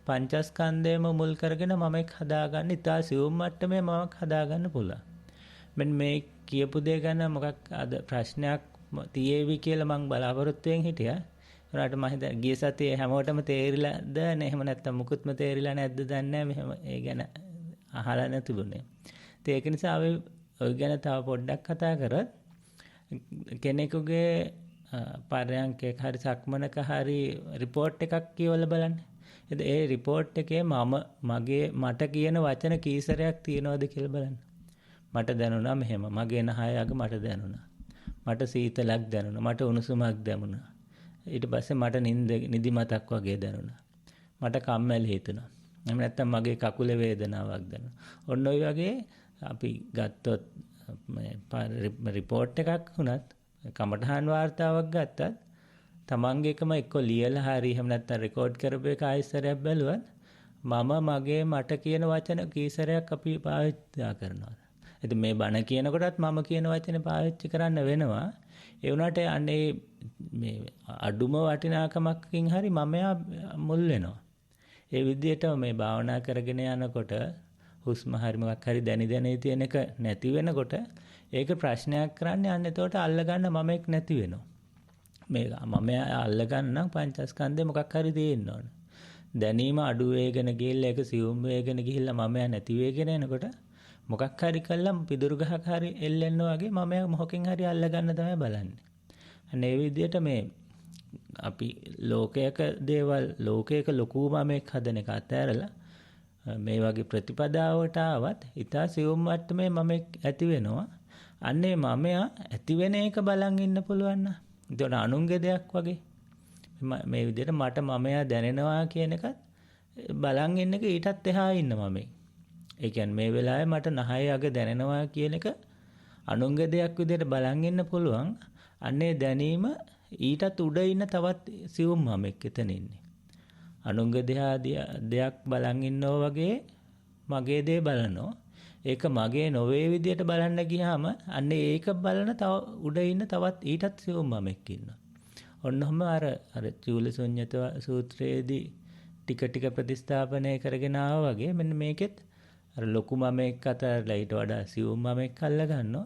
පංචස්කන්ධයම මුල් කරගෙන මමෙක් හදාගන්න ඉතා සියුම් මට්ටමේ මමක් හදාගන්න පුළුවන්. මෙන්න මේ කියපු දේ ගැන මොකක් අද ප්‍රශ්නයක් තියේවි කියලා මම බලාපොරොත්තු වෙන් හිටියා. ඒකට මම හිතා ගිය සතියේ හැමෝටම තේරිලාද එහෙම නැත්නම් මුකුත්ම තේරිලා නැද්ද දන්නේ නැහැ. මෙහෙම ඒ ගැන අහලා නැතිුනේ. ඒක නිසා අපි ඔය ගැන තව පොඩ්ඩක් කතා කරත් කෙනෙකුගේ පරයන්කේ හරි සක්මනක හරි රිපෝට් එකක් කියවලා බලන්න. ඒ රිපෝට් එකේ මට කියන වචන කීසරයක් තියෙනවද කියලා බලන්න. මට දැනුණා මෙහෙම. මගේ නහය අග මට දැනුණා. මට සීතලක් දැනුණා. මට උණුසුමක් දැනුණා. ඊට පස්සේ මට නිදිමතක් වගේ දැනුණා. මට කම්මැලි හිතුණා. එහෙම නැත්නම් මගේ කකුලේ වේදනාවක් දැනුණා. ඔන්න ඔය වගේ අපි ගත්තොත් රිපෝට් එකක් වුණත් කමඨහන් වාර්තාවක් ගත්තත් තමන්ගේකම එක්ක ලියලා හරි එහෙම නැත්නම් රෙකෝඩ් කරපු එක ආයෙසරයක් බැලුවත් මගේ මට කියන වචන කීසරයක් අපි පාවිච්චි කරනවා. ඉතින් මේ බණ කියනකොටත් මම කියන වචනේ පාවිච්චි කරන්න වෙනවා. ඒ වුණාට අනේ මේ අඩුම වටිනාකමකින් හරි මමයා මුල් වෙනවා. ඒ විදිහට මේ භාවනා කරගෙන යනකොට හුස්ම හරි මොකක් හරි දැනි තියෙන එක නැති වෙනකොට ඒක ප්‍රශ්නයක් කරන්නේ අන්න එතකොට අල්ලගන්න මමෙක් නැති වෙනවා. මේ මම අල්ලගන්න පංචස්කන්ධේ මොකක් හරි තියෙන්න ඕන. දැනීම අඩු වේගෙන ගිහිල්ලා ඒක සියුම් වේගෙන ගිහිල්ලා මම නැති වේගෙන එනකොට මොකක් හරි කළා පිදුරු ගහක් හරි එල්ලෙන්න වගේ මම මොකකින් හරි අල්ලගන්න තමයි බලන්නේ. අන්න ඒ විදිහට මේ අපි ලෝකයක දේවල් ලෝකයක ලොකු මමෙක් හදන එක අතහැරලා මේ වගේ ප්‍රතිපදාවට ආවත් ඊටා සියුම් මට්ටමේ මමෙක් ඇති වෙනවා. අන්නේ මමයා ඇති වෙන එක බලන් ඉන්න පුළුවන් නම් ඒතකොට අනුන්ගේ දෙයක් වගේ මේ විදිහට මට මමයා දැනෙනවා කියන එකත් බලන් ඉන්න එක ඊටත් එහා ඉන්න මමෙක්. ඒ කියන්නේ මේ වෙලාවේ මට නහය අග දැනෙනවා කියන එක අනුන්ගේ දෙයක් විදිහට බලන් ඉන්න පුළුවන්. අන්නේ දැනීම ඊටත් උඩ ඉන්න තවත් සියුම් මමෙක් එතන ඉන්නේ. අනුන්ගේ දෙයක් බලන් ඉන්නෝ වගේ මගේ දේ බලනවා. ඒක මගේ නොවේ විදියට බලන්න ගියාම අන්නේ ඒක බලන තව උඩ ඉන්න තවත් ඊටත් සියුම් මමෙක් ඉන්නවා. ඔන්නෝම අර චූලසඤ්ඤත සූත්‍රයේදී ටික ටික ප්‍රතිස්ථාපනය කරගෙන ආවා වගේ මෙන්න මේකෙත් අර ලොකු මමෙක් අතරලා ඊට වඩා සියුම් මමෙක් අල්ල ගන්නවා.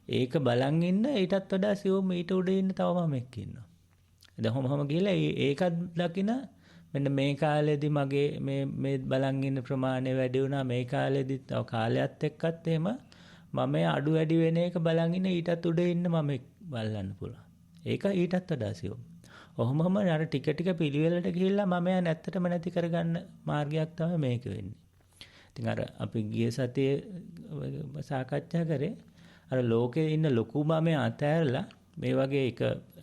ඒක බලන් ඉන්න ඊටත් වඩා සියුම් ඊට උඩ ඉන්න තව මමෙක් ඉන්නවා. දැන් කොහොමම ගිහලා ඒකත් දකින මෙන්න මේ කාලෙදි මගේ මේ බලන් ඉන්න ප්‍රමාණය වැඩි වුණා. මේ කාලෙදි තව කාලයත් එක්කත් එහෙම මම අඩු වැඩි වෙන එක බලන් ඉන්න ඊටත් උඩ ඉන්න මමෙක් බලන්න පුළුවන්. ඒක ඊටත් වඩා සියුම්. ඔහොමම අර ටික ටික පිළිවෙලට ගිහිල්ලා මම නැත්තටම නැති කරගන්න මාර්ගයක් තමයි මේක වෙන්නේ. ඉතින් අර අපි ගිය සතියේ සාකච්ඡා කරේ අර ලෝකේ ඉන්න ලොකු මම අතහැරලා මේ වගේ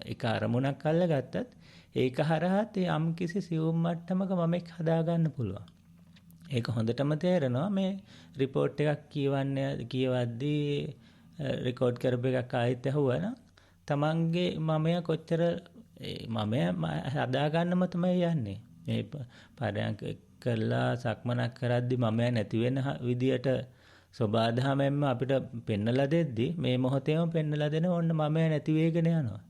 එක අරමුණක් අල්ලගත්තත් ඒක හරහත් යම් කිසි සියුම් මට්ටමක මමෙක් හදාගන්න පුළුවන්. ඒක හොඳටම තේරෙනවා මේ රිපෝට් එකක් කියවද්දී රෙකෝඩ් කරපු එකක් ආයෙත් ඇහුවනම් තමන්ගේ මමයා කොච්චර මමයා හදාගන්නම තමයි යන්නේ. මේ පරයන්ක කරලා සක්මනක් කරද්දි මමයා නැති වෙන විදියට සබාධමයෙන්ම අපිට පෙන්නලා දෙද්දි මේ මොහොතේම පෙන්නලා දෙන ඕන්න මමයා නැති වෙගෙන යනවා.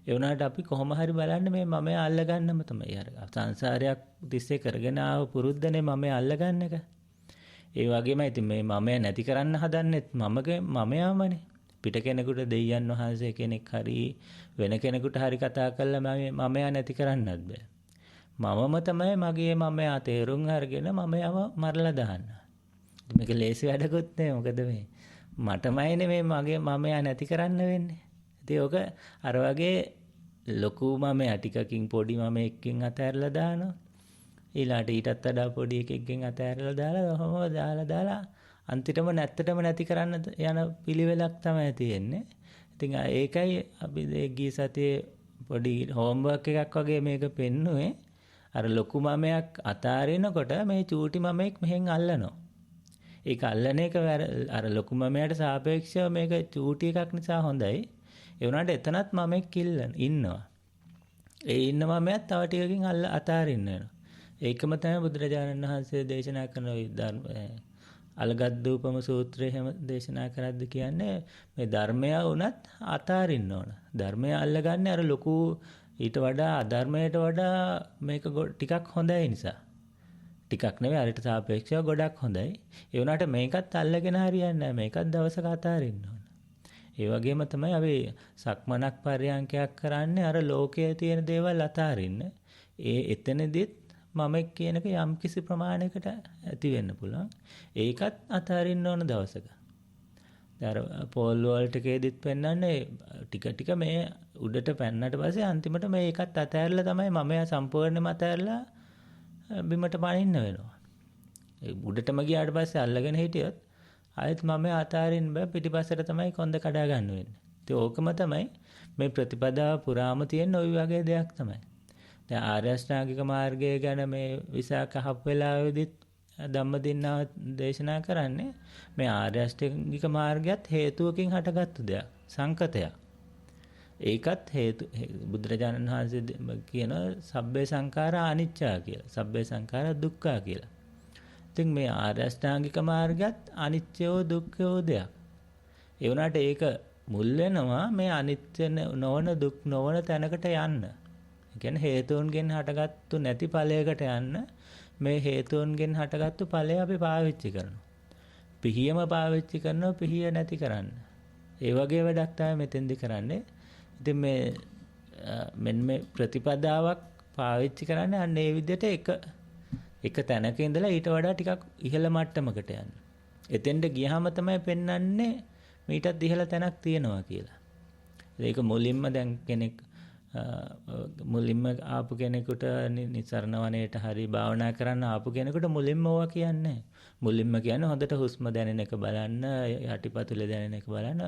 ඒ වුණාට අපි කොහොම හරි බලන්න මේ මමයා අල්ලගන්නම තමයි අර සංසාරයක් තිස්සේ කරගෙන ආව පුරුද්දනේ මමයා අල්ලගන්න එක. ඒ වගේම ඉතින් මේ මමයා නැති කරන්න හදන්නෙත් මමයාමනේ. පිට කෙනෙකුට දෙයයන් වහන්සේ කෙනෙක් හරි වෙන කෙනෙකුට හරි කතා කරලා මමයා නැති කරන්නත් බෑ. මමම තමයි මගේ මමයා තේරුම් අරගෙන මමයාව මරලා දාන්න. මේක ලේසි වැඩකුත් නේ. මොකද මේ මටමයිනේ මේ මගේ මමයා නැති කරන්න වෙන්නේ. ඉතින් ඔක අර වගේ ලොකු මමයා ටිකකින් පොඩි මමෙක්කින් අතහැරලා දානවා. ඊළාට ඊටත් වඩා පොඩි එකකින් අතහැරලා දාලා ඔහොම දාලා අන්තිමටම නැත්තටම නැති කරන්න යන පිළිවෙලක් තමයි තියෙන්නේ. ඉතින් ඒකයි අපි ගිය සතියේ පොඩි හෝම්වර්ක් එකක් වගේ මේක පෙන්නුවේ. අර ලොකු මමයක් අතාරිනකොට මේ චූටි මමෙක් මෙහෙන් අල්ලනවා. ඒක අල්ලන එක අර ලොකු මමයට සාපේක්ෂව මේක චූටි එකක් නිසා හොඳයි. ඒ වුණාට එතනත් මමෙක් ඉන්නවා. ඒ ඉන්න මමයක් තව ටිකකින් අතාරින්න වෙනවා. ඒකම තමයි බුදුරජාණන් වහන්සේ දේශනා කරන අලගද්දූපම සූත්‍රය එහෙම දේශනා කරද්දී කියන්නේ මේ ධර්මය වුණත් අතාරින්න ඕන. ධර්මය අල්ලගන්නේ අර ලොකු ඊට වඩා අධර්මයට වඩා මේක ටිකක් හොඳයි නිසා. ටිකක් නෙවෙයි අරට සාපේක්ෂව ගොඩක් හොඳයි. ඒ වුණාට මේකත් අල්ලගෙන හරියන්නේ නැහැ. මේකත් දවසක අතාරින්න ඕන. ඒ වගේම තමයි අපි සක්මනක් පර්යංකයක් කරන්නේ අර ලෝකයේ තියෙන දේවල් අතාරින්න. එතනදිත් මමෙක් කියන එක යම් කිසි ප්‍රමාණයකට ඇති වෙන්න පුළුවන්. ඒකත් අතාරින්න ඕන දවසක. දැන් පෝල් වෝල්ට් එකේදීත් පෙන්වන්නේ ටික මේ උඩට පැන්නට පස්සේ අන්තිමට මේ ඒකත් අතහැරලා තමයි මමයා සම්පූර්ණයෙන්ම අතහැරලා බිමට පනින්න වෙනවා. ඒ උඩටම ගියාට පස්සේ අල්ලගෙන හිටියොත් ආයෙත් මමයා අතාරින්න බෑ. පිටිපස්සට තමයි කොන්ද කඩා ගන්න වෙන්නේ. ඉතින් ඕකම තමයි මේ ප්‍රතිපදාව පුරාම තියෙන ওই වගේ දෙයක් තමයි. දැන් ආර්ය අෂ්ටාංගික මාර්ගය ගැන මේ විසාක හප් වෙලාවේදීත් ධම්මදින්නාව දේශනා කරන්නේ මේ ආර්ය අෂ්ටාංගික මාර්ගයත් හේතුවකින් හටගත්තු දෙයක්. සංකතයක්. ඒකත් හේතු බුදුරජාණන් වහන්සේ කියන සබ්බේ සංඛාරා අනිච්චා කියලා. සබ්බේ සංඛාරා දුක්ඛා කියලා. ඉතින් මේ ආර්ය අෂ්ටාංගික මාර්ගයත් අනිත්‍යෝ දුක්ඛෝ දෙයක්. ඒ වුණාට ඒක මුල් වෙනවා මේ අනිත්‍ය නොවන දුක් නොවන තැනකට යන්න. ඒ කියන්නේ හේතුන්ගෙන් හටගත්තු නැති ඵලයකට යන්න මේ හේතුන්ගෙන් හටගත්තු ඵලය අපි පාවිච්චි කරනවා. පිහියම පාවිච්චි කරනවා පිහිය නැති කරන්න. ඒ වගේ වැඩක් තමයි මෙතෙන්දි කරන්නේ. ඉතින් මෙන්න මේ ප්‍රතිපදාවක් පාවිච්චි කරන්නේ අන්න ඒ විදිහට එක තැනක ඉඳලා ඊට වඩා ටිකක් ඉහළ මට්ටමකට යන්න. එතෙන්ට ගියාම තමයි පෙන්වන්නේ මීටත් ඉහළ තැනක් තියෙනවා කියලා. ඒක මුලින්ම දැන් කෙනෙක් මුලින්ම ආපු කෙනෙකුට නිසරණ වනයේට හරි භාවනා කරන්න ආපු කෙනෙකුට මුලින්ම ඕවා කියන්නේ. මුලින්ම කියන්නේ හොඳට හුස්ම දැනෙන එක බලන්න, යටිපතුලේ දැනෙන එක බලන්න.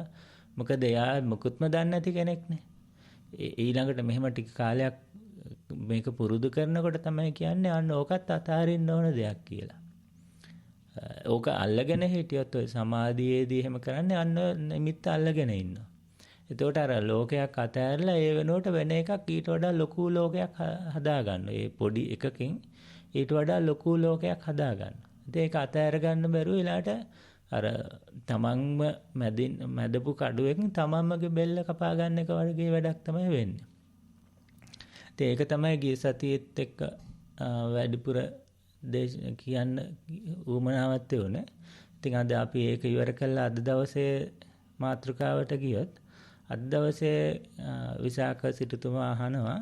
මොකද එයා මුකුත්ම දන්නේ නැති කෙනෙක්නේ. ඊළඟට මෙහෙම ටික කාලයක් මේක පුරුදු කරනකොට තමයි කියන්නේ අන්න ඕකත් අතාරින්න ඕන දෙයක් කියලා. ඕක අල්ලගෙන හිටියොත් ඔය සමාධියේදී එහෙම කරන්නේ අන්න නිමිත්ත අල්ලගෙන ඉන්නවා. එතකොට අර ලෝකයක් අතහැරලා ඒ වෙනුවට වෙන එකක් ඊට වඩා ලොකු ලෝකයක් හදාගන්නවා. ඒ පොඩි එකකින් ඊට වඩා ලොකු ලෝකයක් හදාගන්නවා. ඉතින් ඒක අතහැර ගන්න බැරුව ඊළාට අර තමන්ම මැදපු කඩුවකින් තමන්මගේ බෙල්ල කපා ගන්න එක වගේ වැඩක් තමයි වෙන්නේ. ඉතින් ඒක තමයි ගිය සතියේත් එක්ක වැඩිපුර කියන්න උවමනාවක් තියුනේ. ඉතින් අද අපි ඒක ඉවර කළා අද දවසේ මාතෘකාවට ගියොත් අද දවසේ විසාක සිටුතුමා අහනවා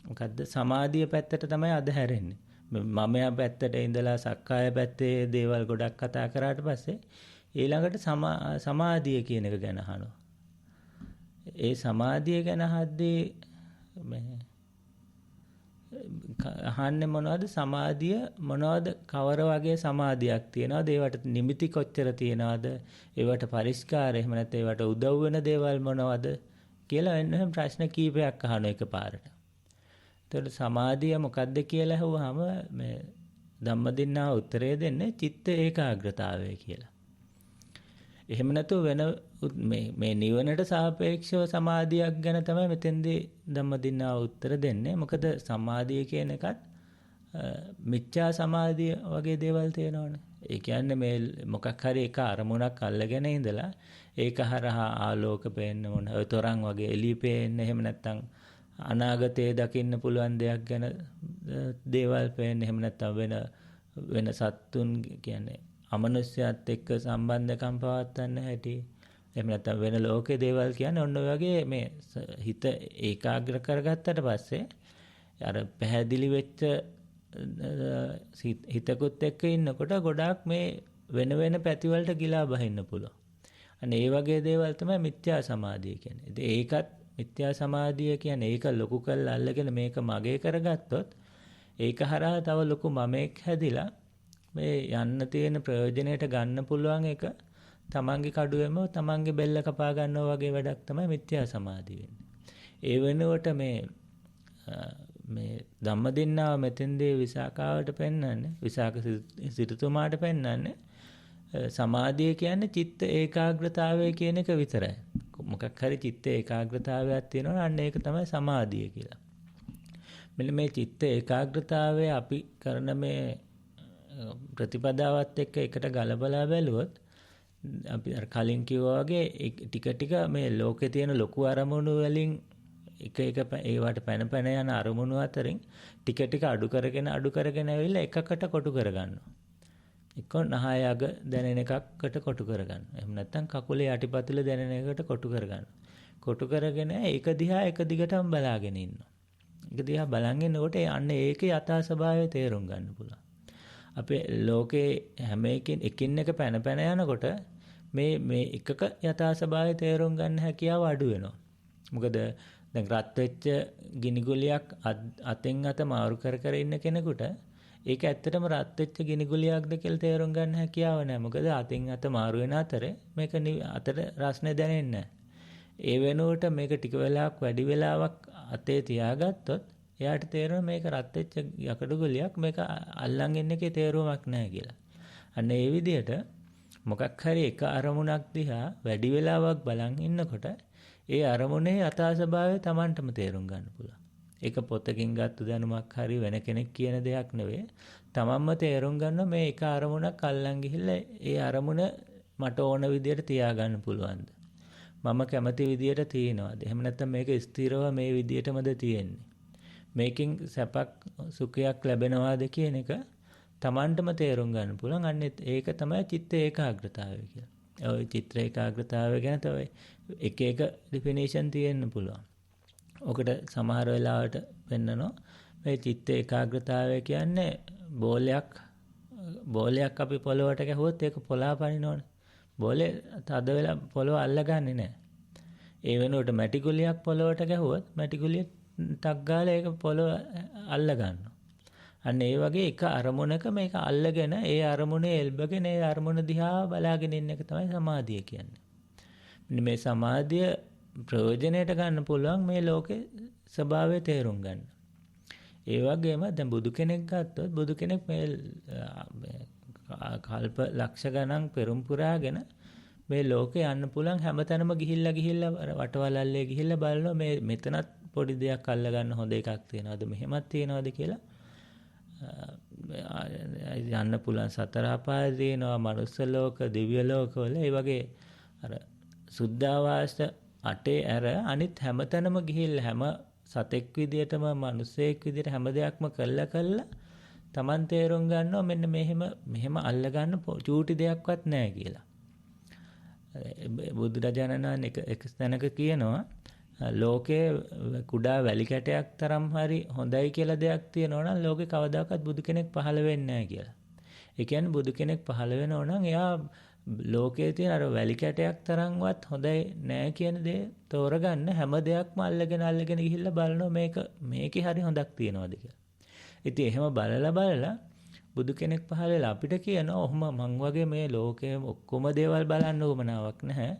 මොකද්ද සමාධිය පැත්තට තමයි අද හැරෙන්නේ. මමයා පැත්තට ඉඳලා සක්කාය පැත්තේ දේවල් ගොඩක් කතා කරාට පස්සේ ඊළඟට සමාධිය කියන එක ගැන අහනවා. ඒ සමාධිය ගැන අහද්දී අහන්නේ මොනවද සමාධිය මොනවද කවර වගේ සමාධියක් තියනවද ඒවට නිමිති කොච්චර තියනවද ඒවට පරිස්කාර එහෙම නැත්නම් ඒවට උදව් වෙන දේවල් මොනවද කියලා එන්න ප්‍රශ්න කීපයක් අහන එකපාරට. එතකොට සමාධිය මොකක්ද කියලා අහුවාම මේ ධම්මදින්නා උත්තරය දෙන්නේ චිත්ත ඒකාග්‍රතාවය කියලා. එහෙම නැතුව වෙන මේ නිවනට සාපේක්ෂව සමාධියක් ගැන තමයි මෙතෙන්දී ධම්මදින්නා උත්තර දෙන්නේ. මොකද සමාධිය කියන එකත් මිච්ඡා සමාධිය වගේ දේවල් තියෙනවනේ. ඒ කියන්නේ මේ මොකක් හරි එක අරමුණක් අල්ලගෙන ඉඳලා ඒක හරහා ආලෝක පේන්න මොන ඔය තරම් වගේ එළි පේන්න එහෙම නැත්නම් අනාගතයේ දකින්න පුළුවන් දෙයක් ගැන දේවල් පේන්න එහෙම නැත්නම් වෙන සත්තුන් කියන්නේ අමනුෂ්‍යයත් එක්ක සම්බන්ධකම් පවත්වන්න හැටි එහෙම නැත්නම් වෙන ලෝකේ දේවල් කියන්නේ ඔන්න ඔය වගේ මේ හිත ඒකාග්‍ර කරගත්තට පස්සේ අර පැහැදිලි වෙච්ච හිතකුත් එක්ක ඉන්නකොට ගොඩාක් මේ වෙන පැතිවලට ගිලා බහින්න පුළුවන්. අනේ ඒ වගේ දේවල් තමයි මිත්‍යා සමාධිය කියන්නේ. ඉතින් ඒකත් මිත්‍යා සමාධිය කියන්නේ ඒක ලොකු කරලා අල්ලගෙන මේක මගේ කරගත්තොත් ඒක හරහා තව ලොකු මමෙක් හැදිලා මේ යන්න තියෙන ප්‍රයෝජනයට ගන්න පුළුවන් එක තමන්ගේ කඩුවෙම තමන්ගේ බෙල්ල කපා ගන්නවා වගේ වැඩක් තමයි මිත්‍යා සමාධිය වෙන්නේ. ඒ වෙනුවට මේ ධම්මදින්නාව මෙතෙන්දී විසාකාවට පෙන්වන්නේ විසාක සිටුතුමාට පෙන්වන්නේ සමාධිය කියන්නේ චිත්ත ඒකාග්‍රතාවය කියන එක විතරයි. මොකක් හරි චිත්ත ඒකාග්‍රතාවයක් තියෙනවා අන්න ඒක තමයි සමාධිය කියලා. මෙන්න මේ චිත්ත ඒකාග්‍රතාවය අපි කරන මේ ප්‍රතිපදාවත් එක්ක එකට ගලපලා බැලුවොත් අපි අර කලින් කිව්වා වගේ ටික මේ ලෝකේ තියෙන ලොකු අරමුණු වලින් එක ඒවට පැන යන අරමුණු අතරින් ටික අඩු කරගෙන ඇවිල්ලා එකකට කොටු කරගන්නවා. එක්ක නහය අග දැනෙන එකකට කොටු කරගන්නවා. එහෙම නැත්නම් කකුලේ යටිපතුල දැනෙන එකට කොටු කරගන්නවා. කොටු කරගෙන ඒක දිහා එක දිගටම බලාගෙන ඉන්නවා. ඒක දිහා බලන් ඉන්නකොට අන්න ඒකේ යථා ස්වභාවය තේරුම් ගන්න පුළුවන්. අපේ ලෝකේ හැම එකින් එක පැන යනකොට මේ එකක යථා ස්වභාවය තේරුම් ගන්න හැකියාව අඩු වෙනවා. මොකද දැන් රත් වෙච්ච ගිනි ගුලියක් අතෙන් අත මාරු කර ඉන්න කෙනෙකුට ඒක ඇත්තටම රත් වෙච්ච ගිනි ගුලියක්ද කියලා තේරුම් ගන්න හැකියාව නැහැ. මොකද අතින් අත මාරු වෙන අතරේ මේක අතට රස්නේ දැනෙන්නේ නැහැ. ඒ වෙනුවට මේක ටික වෙලාවක් වැඩි වෙලාවක් අතේ තියාගත්තොත් එයාට තේරෙනවා මේක රත් වෙච්ච යකඩ ගුලියක් මේක අල්ලන් ඉන්න එකේ තේරුමක් නැහැ කියලා. අන්න ඒ විදිහට මොකක් හරි එක අරමුණක් දිහා වැඩි වෙලාවක් බලන් ඉන්නකොට ඒ අරමුණේ යථා ස්වභාවය Tamanටම තේරුම් ගන්න පුළුවන්. ඒක පොතකින් ගත්ත දැනුමක් හරි වෙන කෙනෙක් කියන දෙයක් නෙවෙයි. තමන්ම තේරුම් ගන්න මේ එක අරමුණක් අල්ලන් ගිහිල්ලා ඒ අරමුණ මට ඕන විදියට තියාගන්න පුළුවන්ද? මම කැමති විදියට තියනවාද? එහෙම නැත්නම් මේක ස්ථිරව මේ විදියටමද තියෙන්නේ? මේකෙන් සැපක් සුඛයක් ලැබෙනවාද කියන එක තමන්ටම තේරුම් ගන්න පුළුවන්. අන්න ඒක තමයි චිත්ත ඒකාග්‍රතාවය කියන්නේ. ඔය චිත්ත ඒකාග්‍රතාවය ගැන තව එක ඩිෆිනිෂන් තියෙන්න පුළුවන්. ඔකට සමහර වෙලාවට පෙන්නනවා මේ චිත්ත ඒකාග්‍රතාවය කියන්නේ බෝලයක් අපි පොළොවට ගැහුවොත් ඒක පොළා පනිනවනේ. බෝලේ තද වෙලා පොළොව අල්ලගන්නේ නැහැ. ඒ වෙනුවට මැටි ගුලියක් පොළොවට ගැහුවොත් මැටි ගුලිය ටක් ගාලා ඒක පොළොව අල්ල ගන්නවා. අන්න ඒ වගේ එක අරමුණක මේක අල්ලගෙන ඒ අරමුණේ එල්බගෙන ඒ අරමුණ දිහා බලාගෙන ඉන්න එක තමයි සමාධිය කියන්නේ. මෙන්න මේ සමාධිය ප්‍රයෝජනයට ගන්න පුළුවන් මේ ලෝකේ ස්වභාවය තේරුම් ගන්න. ඒ වගේම දැන් බුදු කෙනෙක් ගත්තොත් බුදු කෙනෙක් මේ කල්ප ලක්ෂ ගණන් පෙරම් පුරාගෙන මේ ලෝකේ යන්න පුළුවන් හැමතැනම ගිහිල්ලා වටවලල්ලේ ගිහිල්ලා බලනවා මේ මෙතනත් පොඩි දෙයක් අල්ල ගන්න හොඳ එකක් තියනවාද මෙහෙමත් තියනවාද කියලා යන්න පුළුවන්. සතර අපාය තියෙනවා, මනුස්ස ලෝක, දිව්‍ය ලෝකවල ඒ වගේ අර සුද්ධාවාස අටේ ඇර අනිත් හැමතැනම ගිහිල්ලා හැම සතෙක් විදියටම මිනිසෙක් විදියට හැම දෙයක්ම කළා Taman තේරුම් ගන්නවා මෙන්න මෙහෙම අල්ල ගන්න චූටි දෙයක්වත් නැහැ කියලා. බුදුරජාණන් වහන්සේ එක තැනක කියනවා ලෝකේ කුඩා වැලි කැටයක් තරම් හරි හොඳයි කියලා දෙයක් තියෙනවා නම් ලෝකේ කවදාකවත් බුදු කෙනෙක් පහළ වෙන්නේ නැහැ කියලා. ඒ කියන්නේ බුදු කෙනෙක් පහළ වෙනව නම් එයා ලෝකයේ තියෙන අර වැලි කැටයක් තරම්වත් හොඳයි නෑ කියන දේ තෝරගන්න හැම දෙයක්ම අල්ලගෙන ගිහිල්ලා බලනවා මේකේ හරි හොඳක් තියනවාද කියලා. ඉතින් එහෙම බලලා බුදු කෙනෙක් පහළ වෙලා අපිට කියනවා ඔහොම මං වගේ මේ ලෝකයේ ඔක්කොම දේවල් බලන්න උවමනාවක් නැහැ.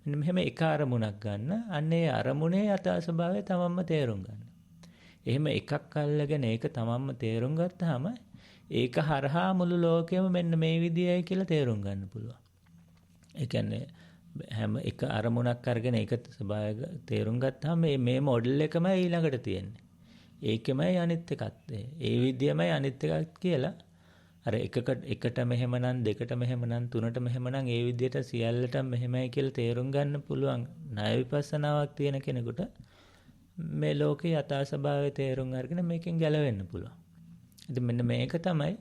මෙන්න මෙහෙම එක අරමුණක් ගන්න. අන්න ඒ අරමුණේ යථා ස්වභාවය තමන්ම තේරුම් ගන්න. එහෙම එකක් අල්ලගෙන ඒක තමන්ම තේරුම් ගත්තාම ඒක හරහා මුළු ලෝකෙම මෙන්න මේ විදියයි කියලා තේරුම් ගන්න පුළුවන්. ඒ කියන්නේ හැම එක අරමුණක් අරගෙන ඒක ස්වභාවය තේරුම් ගත්තාම මේ මොඩල් එකමයි ඊළඟට තියෙන්නේ. ඒකෙමයි අනිත් එකත්. ඒ විදියමයි අනිත් එකත් කියලා අර එකට මෙහෙමනම් දෙකට මෙහෙමනම් තුනට මෙහෙමනම් ඒ විදියට සියල්ලට මෙහෙමයි කියලා තේරුම් ගන්න පුළුවන් ණය විපස්සනාවක් තියෙන කෙනෙකුට මේ ලෝකේ යථා ස්වභාවය තේරුම් අරගෙන මේකෙන් ගැලවෙන්න පුළුවන්. ඉතින් මෙන්න මේක තමයි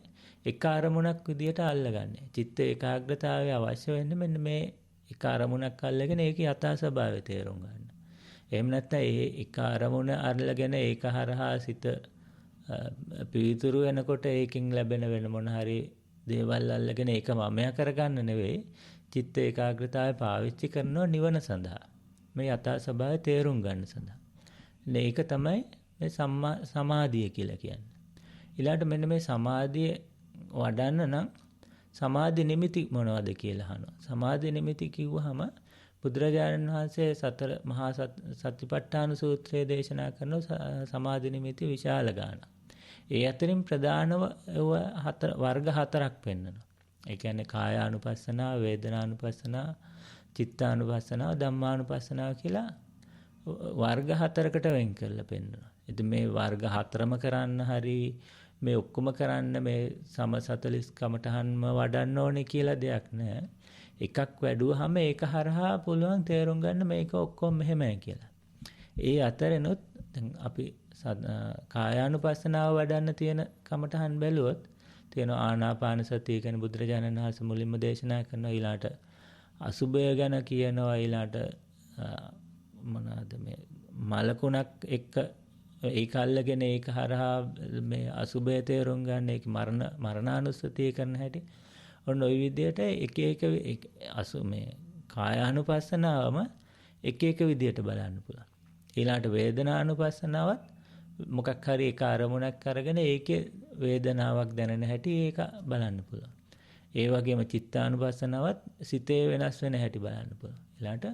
එක අරමුණක් විදියට අල්ලගන්නේ. චිත්ත ඒකාග්‍රතාවය අවශ්‍ය වෙන්නේ මෙන්න මේ එක අරමුණක් අල්ලගෙන ඒකේ යථා ස්වභාවය තේරුම් ගන්න. එහෙම නැත්නම් ඒ එක අරමුණ අල්ලගෙන ඒක හරහා සිත පිවිතුරු වෙනකොට ඒකෙන් ලැබෙන වෙන මොන හරි දේවල් අල්ලගෙන ඒක මමයා කරගන්න නෙවෙයි. චිත්ත ඒකාග්‍රතාවය පාවිච්චි කරනවා නිවන සඳහා. මේ යථා ස්වභාවය තේරුම් ගන්න සඳහා. මේක තමයි මේ සමාධිය කියලා කියන්නේ. ඊළඟට මෙන්න මේ සමාධිය වඩන්න නම් සමාධි නිමිති මොනවද කියලා අහනවා. සමාධි නිමිති කිව්වහම බුදුරජාණන් වහන්සේ සතර මහා සතිපට්ඨාන සූත්‍රයේ දේශනා කරන සමාධි නිමිති විශාල ගානක්. ඒ අතරින් ප්‍රධානව වර්ග හතරක් පෙන්වනවා. ඒ කියන්නේ කායානුපස්සනාව, වේදනානුපස්සනාව, චිත්තානුපස්සනාව, ධම්මානුපස්සනාව කියලා වර්ග හතරකට වෙන් කරලා පෙන්වනවා. ඉතින් මේ වර්ග හතරම කරන්න හරි මේ ඔක්කොම කරන්න මේ සම 40 කමටහන්ම වඩන්න ඕනේ කියලා දෙයක් නැහැ. එකක් වැඩුවාම ඒක හරහා පුළුවන් තේරුම් ගන්න මේක ඔක්කොම මෙහෙමයි කියලා. ඒ අතරිනුත් දැන් අපි කායානුපස්සනාව වඩන්න තියෙන කමටහන් බැලුවොත් තියෙන ආනාපාන සතිය ගැන බුදුරජාණන් වහන්සේ මුලින්ම දේශනා කරනවා. ඊළාට අසුබය ගැන කියනවා. ඊළාට මොනවාද මේ මලකුණක් එක්ක ඒක අල්ලගෙන ඒක හරහා මේ අසුබය තේරුම් ගන්න ඒක මරණානුස්සතිය කරන හැටි. ඔන්න ওই විදිහට එක මේ කායානුපස්සනාවම එක විදිහට බලන්න පුළුවන්. ඊළාට වේදනානුපස්සනාවත් මොකක් හරි එක අරමුණක් අරගෙන ඒකේ වේදනාවක් දැනෙන හැටි ඒක බලන්න පුළුවන්. ඒ වගේම චිත්තානුපස්සනාවත් සිතේ වෙනස් වෙන හැටි බලන්න පුළුවන්. ඊළාට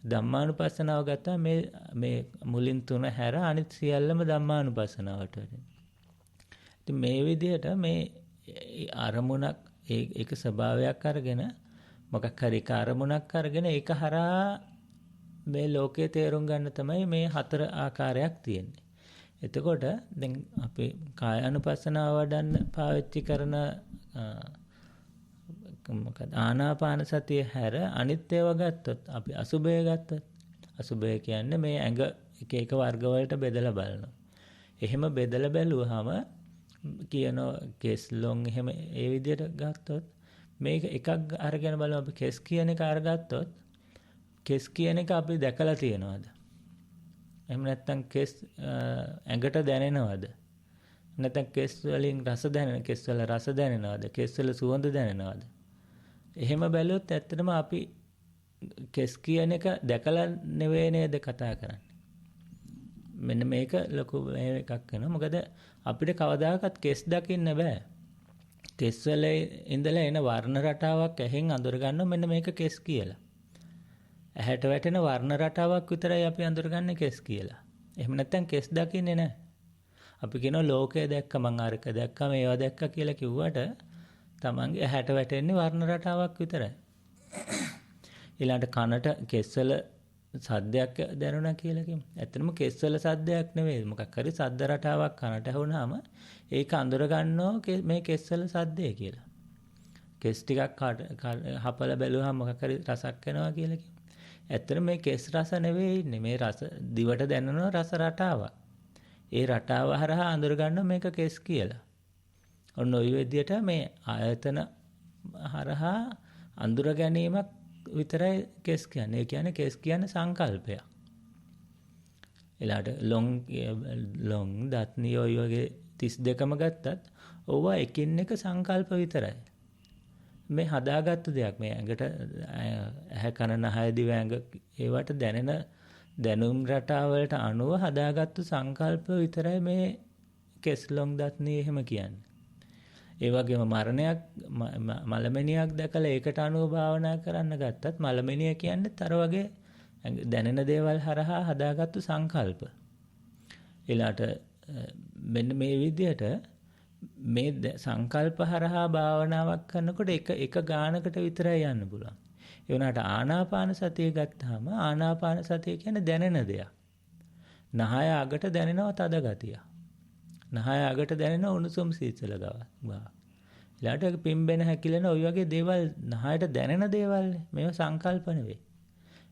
ධම්මානුපස්සනාව ගත්තා මේ මුලින් තුන හැර අනිත් සියල්ලම ධම්මානුපස්සනාවට වැටෙනවා. ඉතින් මේ විදිහට මේ අරමුණක් ඒක ස්වභාවයක් අරගෙන මොකක් හරි එක අරමුණක් අරගෙන ඒක හරහා මේ ලෝකයේ තේරුම් ගන්න තමයි මේ හතර ආකාරයක් තියෙන්නේ. එතකොට දැන් අපි කායානුපස්සනාව වඩන්න පාවිච්චි කරන මොකද ආනාපාන සතිය හැර අනිත් ඒවා ගත්තොත් අපි අසුබය ගත්තොත් අසුබය කියන්නේ මේ ඇඟ එක වර්ග වලට බෙදලා බලනවා. එහෙම බෙදලා බැලුවාම කියන කෙස් ලොන් එහෙම ඒ විදිහට ගත්තොත් මේක එකක් අරගෙන බලමු. අපි කෙස් කියන එක අරගත්තොත් කෙස් කියන එක අපි දැකලා තියෙනවද? එහෙම නැත්නම් කෙස් ඇඟට දැනෙනවද? නැත්නම් කෙස් වලින් රස දැනෙන කෙස් වල රස දැනෙනවද? කෙස් වල සුවඳ දැනෙනවද? එහෙම බැලුවොත් ඇත්තටම අපි කෙස් කියන එක දැකලා නෙවෙයි නේද කතා කරන්නේ. මෙන්න මේක ලොකු එකක් වෙනවා. මොකද අපිට කවදාකවත් කෙස් දකින්න බෑ. කෙස් වල ඉඳලා එන වර්ණ රටාවක් ඇහෙන් අඳුර ගන්නවා මෙන්න මේක කෙස් කියලා. ඇහැට වැටෙන වර්ණ රටාවක් විතරයි අපි අඳුරගන්නේ කෙස් කියලා. එහෙම නැත්නම් කෙස් දකින්නේ නැහැ. අපි කියනවා ලෝකය දැක්ක මං අරක දැක්කම ඒවා දැක්ක කියලා කිව්වට තමන්ගේ ඇහැට වැටෙන්නේ වර්ණ රටාවක් විතරයි. ඊළඟට කනට කෙස්වල සද්දයක් දැනුණා කියලා කියමු. ඇත්තටම කෙස්වල සද්දයක් නෙවෙයි. මොකක් හරි සද්ද රටාවක් කනට ඇහුණාම ඒක අඳුර ගන්නවා මේ කෙස්වල සද්දය කියලා. කෙස් ටිකක් හපලා බැලුවාම මොකක් හරි රසක් එනවා කියලා කියමු. ඇත්තටම මේ කෙස් රස නෙවෙයි ඉන්නේ. මේ රස දිවට දැනෙන රස රටාවක්. ඒ රටාව හරහා අඳුර ගන්නවා මේක කෙස් කියලා. ඔන්න ඔය විදිහට මේ ආයතන හරහා අඳුර ගැනීමක් විතරයි කෙස් කියන්නේ. ඒ කියන්නේ කෙස් කියන්නේ සංකල්පයක්. ඊළාට ලොන් දත් නියෝයි වගේ 32ම ගත්තත් ඕවා එකින් එක සංකල්ප විතරයි. මේ හදාගත්තු දෙයක්. මේ ඇඟට ඇහැ කන නහය දිව ඇඟ ඒවට දැනෙන දැනුම් රටාවලට අනුව හදාගත්තු සංකල්ප විතරයි මේ කෙස් ලොන් දත් නිය එහෙම කියන්නේ. ඒ වගේම මරණයක් මලමිනියක් දැකලා ඒකට අනුව භාවනා කරන්න ගත්තත් මලමිනිය කියන්නේ අර වගේ දැනෙන දේවල් හරහා හදාගත්තු සංකල්ප. ඊළාට මෙන්න මේ විදිහට මේ සංකල්ප හරහා භාවනාවක් කරනකොට එක ගානකට විතරයි යන්න පුළුවන්. ඒ වුණාට ආනාපාන සතිය ගත්තාම ආනාපාන සතිය කියන්නේ දැනෙන දෙයක්. නහය අගට දැනෙනවා තද ගතිය. නහය අගට දැනෙන උණුසුම් සීතල ගාව. ඊළාට පිම්බෙන හැකිලෙන ওই වගේ දේවල් නහයට දැනෙන දේවල් මේවා සංකල්ප නෙවෙයි.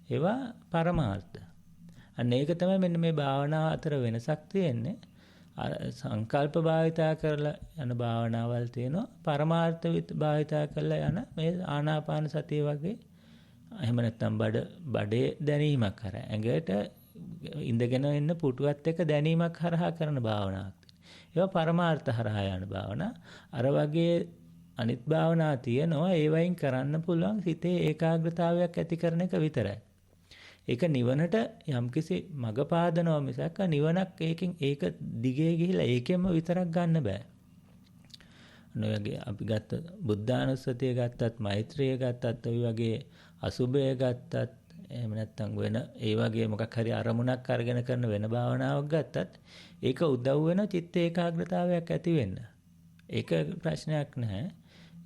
ඒවා පරමාර්ථ. අන්න ඒක තමයි මෙන්න මේ භාවනාව අතර වෙනසක් තියෙන්නේ. සංකල්ප භාවිතා කරලා යන භාවනාවල් තියෙනවා. පරමාර්ථ භාවිතා කරලා යන මේ ආනාපාන සතිය වගේ එහෙම නැත්නම් බඩේ දැනීමක් කරා. ඇඟට ඉඳගෙන ඉන්න පුටුවත් එක්ක දැනීමක් හරහා කරන භාවනාවක්. ඒවා පරමාර්ථ හරහා යන භාවනා. අර වගේ අනිත් භාවනා තියෙනවා. ඒ වයින් කරන්න පුළුවන් හිතේ ඒකාග්‍රතාවයක් ඇති කරන එක විතරයි. ඒක නිවනට යම්කිසි මඟ පාදනවා මිසක් නිවනක් ඒක දිගේ ගිහිලා ඒකෙන්ම විතරක් ගන්න බෑ. ඔයගේ අපි ගත්ත බුද්ධානුස්සතිය ගත්තත් මෛත්‍රිය ගත්තත් ඔය වගේ අසුභය ගත්තත් එහෙම නැත්නම් වෙන ඒ වගේ මොකක් හරි අරමුණක් අරගෙන කරන වෙන භාවනාවක් ගත්තත් ඒක උදව් වෙන චිත්ත ඒකාග්‍රතාවයක් ඇති වෙන්න. ඒක ප්‍රශ්නයක් නැහැ.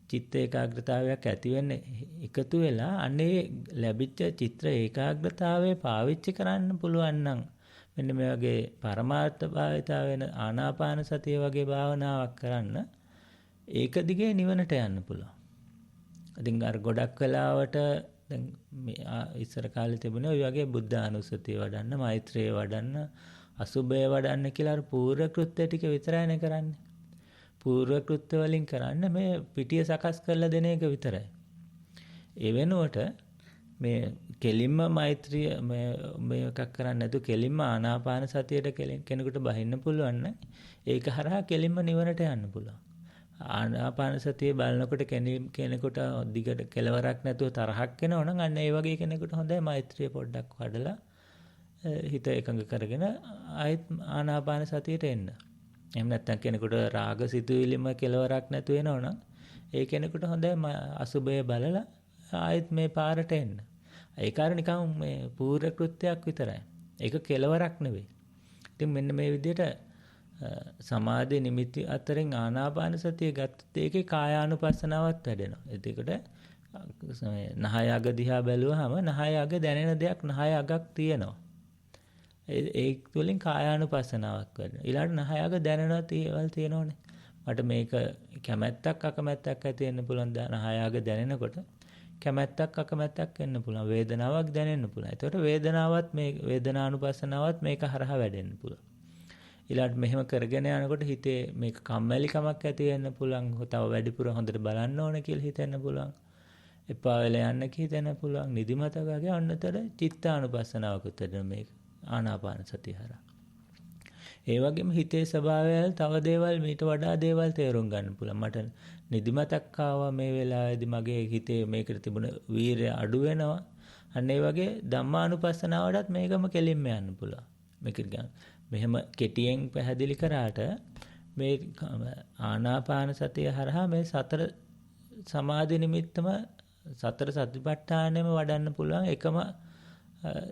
චිත්ත ඒකාග්‍රතාවයක් ඇති වෙන්නේ එකතු වෙලා අනේ ලැබිච්ච චිත්‍ර ඒකාග්‍රතාවයේ පාවිච්චි කරන්න පුළුවන් නම් මෙන්න මේ වගේ පරමාර්ථ භාවිතා වෙන ආනාපාන සතිය වගේ භාවනාවක් කරන්න ඒක දිගේ නිවනට යන්න පුළුවන්. ඉතින් අර ගොඩක් වෙලාවට දැන් ඉස්සර කාලේ තිබුණේ ඔය වගේ බුද්ධානුස්සතිය වඩන්න, මෛත්‍රිය වඩන්න, අසුභය වඩන්න කියලා අර පූර්ව කෘත්‍ය ටික විතරයිනේ කරන්නේ. පූර්ව කෘත්‍ය වලින් කරන්න මේ පිටිය සකස් කරලා දෙන එක විතරයි. ඒ වෙනුවට මේ කෙලින්ම මෛත්‍රිය මේ එකක් කරන්නේ නැතුව කෙලින්ම ආනාපාන සතියට කෙනෙකුට බහින්න පුළුවන් නම් ඒක හරහා කෙලින්ම නිවනට යන්න පුළුවන්. ආනාපාන සතිය බලනකොට කෙනෙකුට දිගට කෙලවරක් නැතුව තරහක් එනවා නම් අන්න ඒ වගේ කෙනෙකුට හොඳයි මෛත්‍රිය පොඩ්ඩක් වඩලා හිත එකඟ කරගෙන ආයෙත් ආනාපාන සතියට එන්න. එහෙම නැත්නම් කෙනෙකුට රාග සිතුවිලිම කෙලවරක් නැතුව එනවනම් ඒ කෙනෙකුට හොඳයි අසුබය බලලා ආයෙත් මේ පාරට එන්න. ඒක අර නිකන් මේ පූර්ව කෘත්‍යයක් විතරයි. ඒක කෙලවරක් නෙවෙයි. ඉතින් මෙන්න මේ විදිහට සමාධි නිමිති අතරින් ආනාපාන සතිය ගත්තත් ඒකේ කායානුපස්සනාවත් වැඩෙනවා. එතකොට නහය අග දිහා බැලුවහම නහය අග දැනෙන දෙයක් නහය අගක් තියෙනවා. ඒ තුලින් කායානුපස්සනාවක් වෙනවා. ඊළඟට නහය අග දැනෙන දේවල් තියෙනෝනේ. මට මේක කැමැත්තක් අකමැත්තක් ඇති වෙන්න පුළුවන්. නහය අග දැනෙනකොට කැමැත්තක් අකමැත්තක් වෙන්න පුළුවන්. වේදනාවක් දැනෙන්න පුළුවන්. ඒතකොට වේදනාවත් මේ වේදනානුපස්සනාවත් මේක හරහා වැඩෙන්න පුළුවන්. ඊළඟට මෙහෙම කරගෙන යනකොට හිතේ මේක කම්මැලිකමක් ඇති වෙන්න පුළුවන්. තව වැඩිපුර හොඳට බලන්න ඕන කියලා හිතෙන්න පුළුවන්. එපා වෙලා යන්න හිතෙන්න පුළුවන්. නිදිමත වගේ අන්නතර චිත්තානුපස්සනාවකුත් වෙන මේක. ආනාපාන සතිය හරහා. ඒ වගේම හිතේ ස්වභාවයල් තව දේවල් මීට වඩා දේවල් තේරුම් ගන්න පුළුවන්. මට නිදිමතක් ආවා මේ වෙලාවේදී මගේ හිතේ මේකට තිබුණ වීරය අඩු වෙනවා. අන්න ඒ වගේ ධම්මානුපස්සනාවටත් මේකම කෙලින්ම යන්න පුළුවන්. මේක මෙහෙම කෙටියෙන් පැහැදිලි කරාට මේ ආනාපාන සතිය හරහා මේ සතර සමාධි නිමිත්තම සතර සතිපට්ඨානෙම වඩන්න පුළුවන් එකම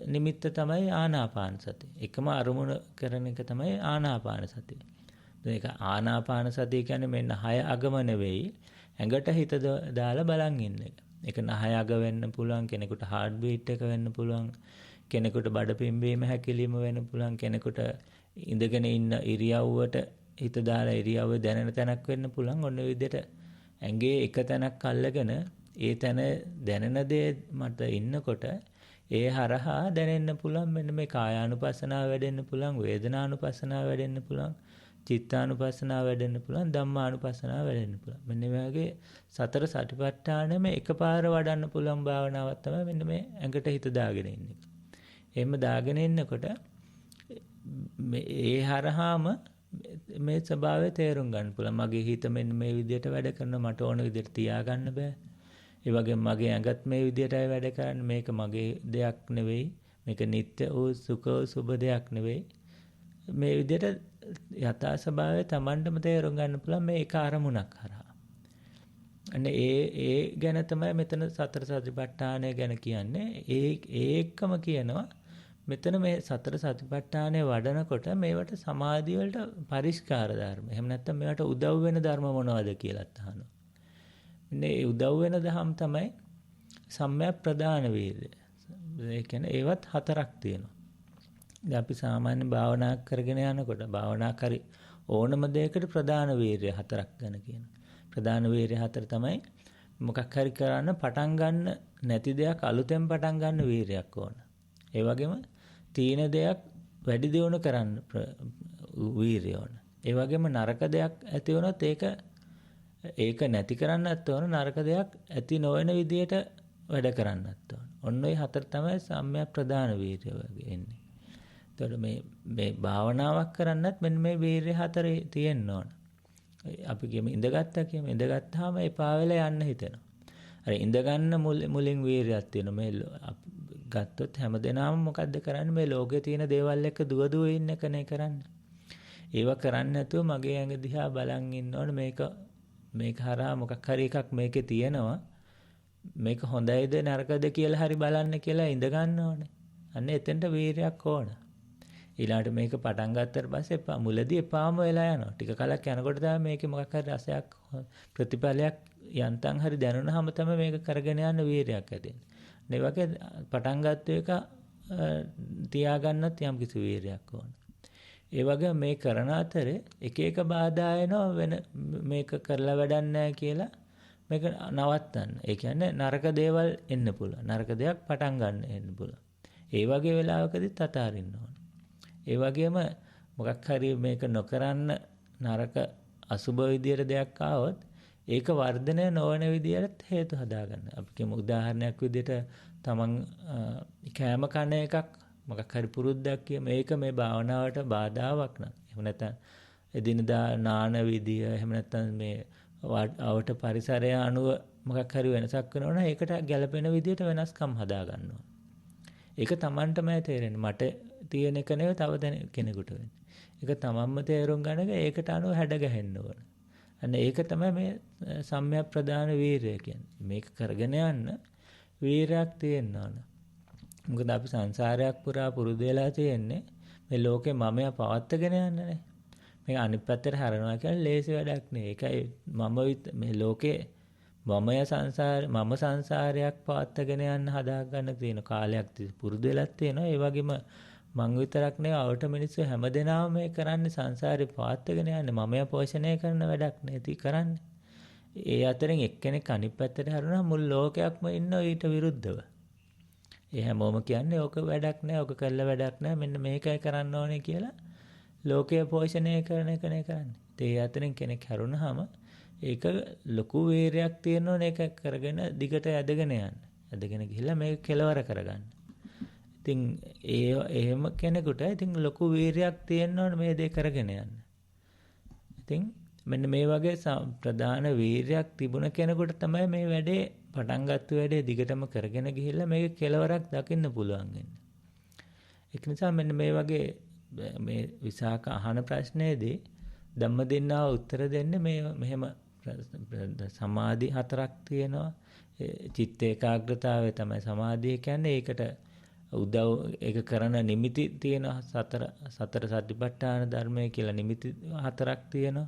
නිමිත්ත තමයි ආනාපාන සතිය. එකම අරමුණ කරන එක තමයි ආනාපාන සතිය. ඒක ආනාපාන සතිය කියන්නේ මෙන්න 6 අගම නෙවෙයි ඇඟට හිත දාලා බලන් ඉන්න එක. ඒක 9 අග වෙන්න පුළුවන්, කෙනෙකුට හાર્ට් බීට් එක වෙන්න පුළුවන්, කෙනෙකුට බඩ පිම්බීම හැකිලිම වෙන්න පුළුවන්, කෙනෙකුට ඉඳගෙන ඉන්න ඉරියව්වට හිත දාලා ඉරියව්ව දැනෙන තැනක් වෙන්න පුළුවන්. ඔන්න ඔය විදිහට ඇඟේ එක තැනක් අල්ලගෙන ඒ තැන දැනෙන දේ මත ඉන්නකොට ඒ හරහා දැනෙන්න පුළුවන් මෙන්න මේ කායානුපස්සනාව වැඩෙන්න පුළුවන්, වේදනානුපස්සනාව වැඩෙන්න පුළුවන්, චිත්තානුපස්සනාව වැඩෙන්න පුළුවන්, ධම්මානුපස්සනාව වැඩෙන්න පුළුවන්. මෙන්න මේ වගේ සතර සතිපට්ඨානෙම එකපාර වඩන්න පුළුවන් භාවනාවක් තමයි මෙන්න මේ ඇඟට හිත දාගෙන ඉන්නේ. එහෙම දාගෙන ඉන්නකොට ඒ හරහාම මේ ස්වභාවය තේරුම් ගන්න පුළුවන්. මගේ හිත මෙන්න මේ විදිහට වැඩ කරන මට ඕන විදිහට තියාගන්න බෑ. ඒ වගේම මගේ ඇඟත් මේ විදිහටයි වැඩ කරන්නේ. මේක මගේ දෙයක් නෙවෙයි. මේක නිත්‍ය වූ සුඛ වූ සුබ දෙයක් නෙවෙයි. මේ විදිහට යථා ස්වභාවය Tamanටම තේරුම් ගන්න පුළුවන් මේ එක අරමුණක් හරහා. අනේ ඒ ගැන තමයි මෙතන සතර සතිපට්ඨානය ගැන කියන්නේ. ඒකම කියනවා මෙතන මේ සතර සතිපට්ඨානය වඩනකොට මේවට සමාධිය වලට පරිස්කාර ධර්ම. එහෙම නැත්නම් මේවට උදව් වෙන ධර්ම මොනවද කියලාත් අහනවා. මේ උදව් වෙන දහම් තමයි සම්‍යක් ප්‍රදාන වීර්ය. ඒ කියන්නේ ඒවත් හතරක් තියෙනවා. ඉතින් අපි සාමාන්‍ය භාවනා කරගෙන යනකොට භාවනා කරි ඕනම දෙයකට ප්‍රදාන වීර්ය හතරක් ගැන කියනවා. ප්‍රදාන වීර්ය හතර තමයි මොකක් හරි කරන්න පටන් ගන්න නැති දෙයක් අලුතෙන් පටන් ගන්න වීර්යයක් ඕන. ඒ වගේම තීන දෙයක් වැඩි දියුණු කරන්න වීර්යය ඕන. ඒ වගේම නරක දෙයක් ඇති වුණොත් ඒක නැති කරන්නත් ඕන. නරක දෙයක් ඇති නොවන විදියට වැඩ කරන්නත් ඕන. ඔන්න ඔය හතර තමයි සම්‍යක් ප්‍රදාන වීර්ය වගේ එන්නේ. එතකොට මේ භාවනාවක් කරන්නත් මෙන්න මේ වීර්ය හතරේ තියෙන්න ඕන. අපි කියමු ඉඳගත්තා කියමු. ඉඳගත්තාම එපා වෙලා යන්න හිතෙනවා. අර ඉඳ ගන්න මුලින් වීර්යයක් තියෙනවා. මේ ගත්තොත් හැමදේනම මොකද්ද කරන්නේ? මේ ලෝකේ තියෙන දේවල් එක්ක දුව ඉන්න එකනේ කරන්නේ. ඒව කරන්නේ නැතුව මගේ ඇඟ දිහා බලන් ඉන්න ඕන. මේක හරහා මොකක් හරි එකක් මේකේ තියෙනවා. මේක හොඳයිද නරකද කියලා හරි බලන්න කියලා ඉඳ ගන්න ඕනේ. අන්න එතෙන්ට වීර්යයක් ඕන. ඊළාට මේක පටන් ගත්තට පස්සේ මුලදී එපාම වෙලා යනවා. ටික කලක් යනකොට තමයි මේකේ මොකක් හරි රසයක් ප්‍රතිඵලයක් යන්තම් හරි දැනුණාම තමයි මේක කරගෙන යන්න වීර්යයක් ඇතිවෙන්නේ. මේ වගේ පටන් ගත්ත එක තියාගන්නත් යම් කිසි වීර්යයක් ඕන. ඒ වගේ මේ කරන අතරේ එක එක බාධා එනවා වෙන මේක කරලා වැඩක් නැහැ කියලා මේක නවත්තන්න. ඒ කියන්නේ නරක දේවල් එන්න පුළුවන්. නරක දෙයක් පටන් ගන්න එන්න පුළුවන්. ඒ වගේ වෙලාවකදීත් අතාරින්න ඕන. ඒ වගේම මොකක් හරි මේක නොකරන්න නරක අසුබ විදියට දෙයක් ආවොත් ඒක වර්ධනය නොවන විදියට හේතු හදාගන්න. අපි කියමු උදාහරණයක් විදියට තමන් කෑම කන එකක් මොකක් හරි පුරුද්දක් කියමු. මේක මේ භාවනාවට බාධාවක් නම්. එහෙම නැත්නම් එදිනදා නාන විදිය එහෙම නැත්නම් මේ අවට පරිසරය අනුව මොකක් හරි වෙනසක් වෙනවා නම් ඒකට ගැළපෙන විදියට වෙනස්කම් හදාගන්න ඕන. ඒක තමන්ටමයි තේරෙන්නේ. මට තියෙන එක නෙවෙයි තව කෙනෙකුට වෙන්නේ. ඒක තමන්ම තේරුම් ගන්නක ඒකට අනුව හැඩ ගැහෙන්න ඕන. අන්න ඒක තමයි මේ සම්‍යක් ප්‍රදාන වීර්යය කියන්නේ. මේක කරගෙන යන්න වීරයක් තියෙන්න ඕන. මොකද අපි සංසාරයක් පුරා පුරුදු වෙලා තියෙන්නේ මේ ලෝකේ මමයා පවත්වාගෙන යන්නනේ. මේක අනිත් පැත්තට හරනවා කියන්නේ ලේසි වැඩක් නෙවෙයි. ඒකයි මේ ලෝකේ මම සංසාරයක් පවත්වාගෙන යන්න හදාගන්න තියෙන කාලයක් පුරුදු වෙලා තියෙනවා. ඒ වගේම මං විතරක් නෙවෙයි අවට මිනිස්සු හැමදෙනාම මේ කරන්නේ සංසාරේ පවත්වාගෙන යන්නේ මමයා පෝෂණය කරන වැඩක් නෙති කරන්නේ. ඒ අතරින් එක්කෙනෙක් අනිත් පැත්තට හරනවා මුළු ලෝකයක්ම ඉන්න ඊට විරුද්ධව. ඒ හැමෝම කියන්නේ ඕක වැඩක් නෑ, ඕක කළා වැඩක් නෑ, මෙන්න මේකයි කරන්න ඕනේ කියලා ලෝකය පෝෂණය කරන එකනේ කරන්නේ. ඒ අතරින් කෙනෙක් හැරුණාම ඒක ලොකු වීරයක් තියෙනවනේ ඒක කරගෙන දිගට ඇදගෙන යන්න. ඇදගෙන ගිහිල්ලා මේක කෙලවර කරගන්න. ඉතින් එහෙම කෙනෙකුට ඉතින් ලොකු වීරයක් තියෙනවනේ මේ දේ කරගෙන යන්න. ඉතින් මෙන්න මේ වගේ ප්‍රධාන වීරයක් තිබුණ කෙනෙකුට තමයි මේ වැඩේ පටන් ගත්ත වැඩේ දිගටම කරගෙන ගිහිල්ලා මේක කෙලවරක් දකින්න පුළුවන් වෙන්නේ. ඒක නිසා මෙන්න මේ වගේ මේ විසාක අහන ප්‍රශ්නේදී ධම්මදින්නාව උත්තර දෙන්නේ මෙහෙම සමාධි හතරක් තියෙනවා. චිත්ත ඒකාග්‍රතාවය තමයි සමාධිය කියන්නේ. ඒකට උදව් ඒක කරන නිමිති තියෙනවා. සතර සතිපට්ඨාන ධර්මය කියලා නිමිති හතරක් තියෙනවා.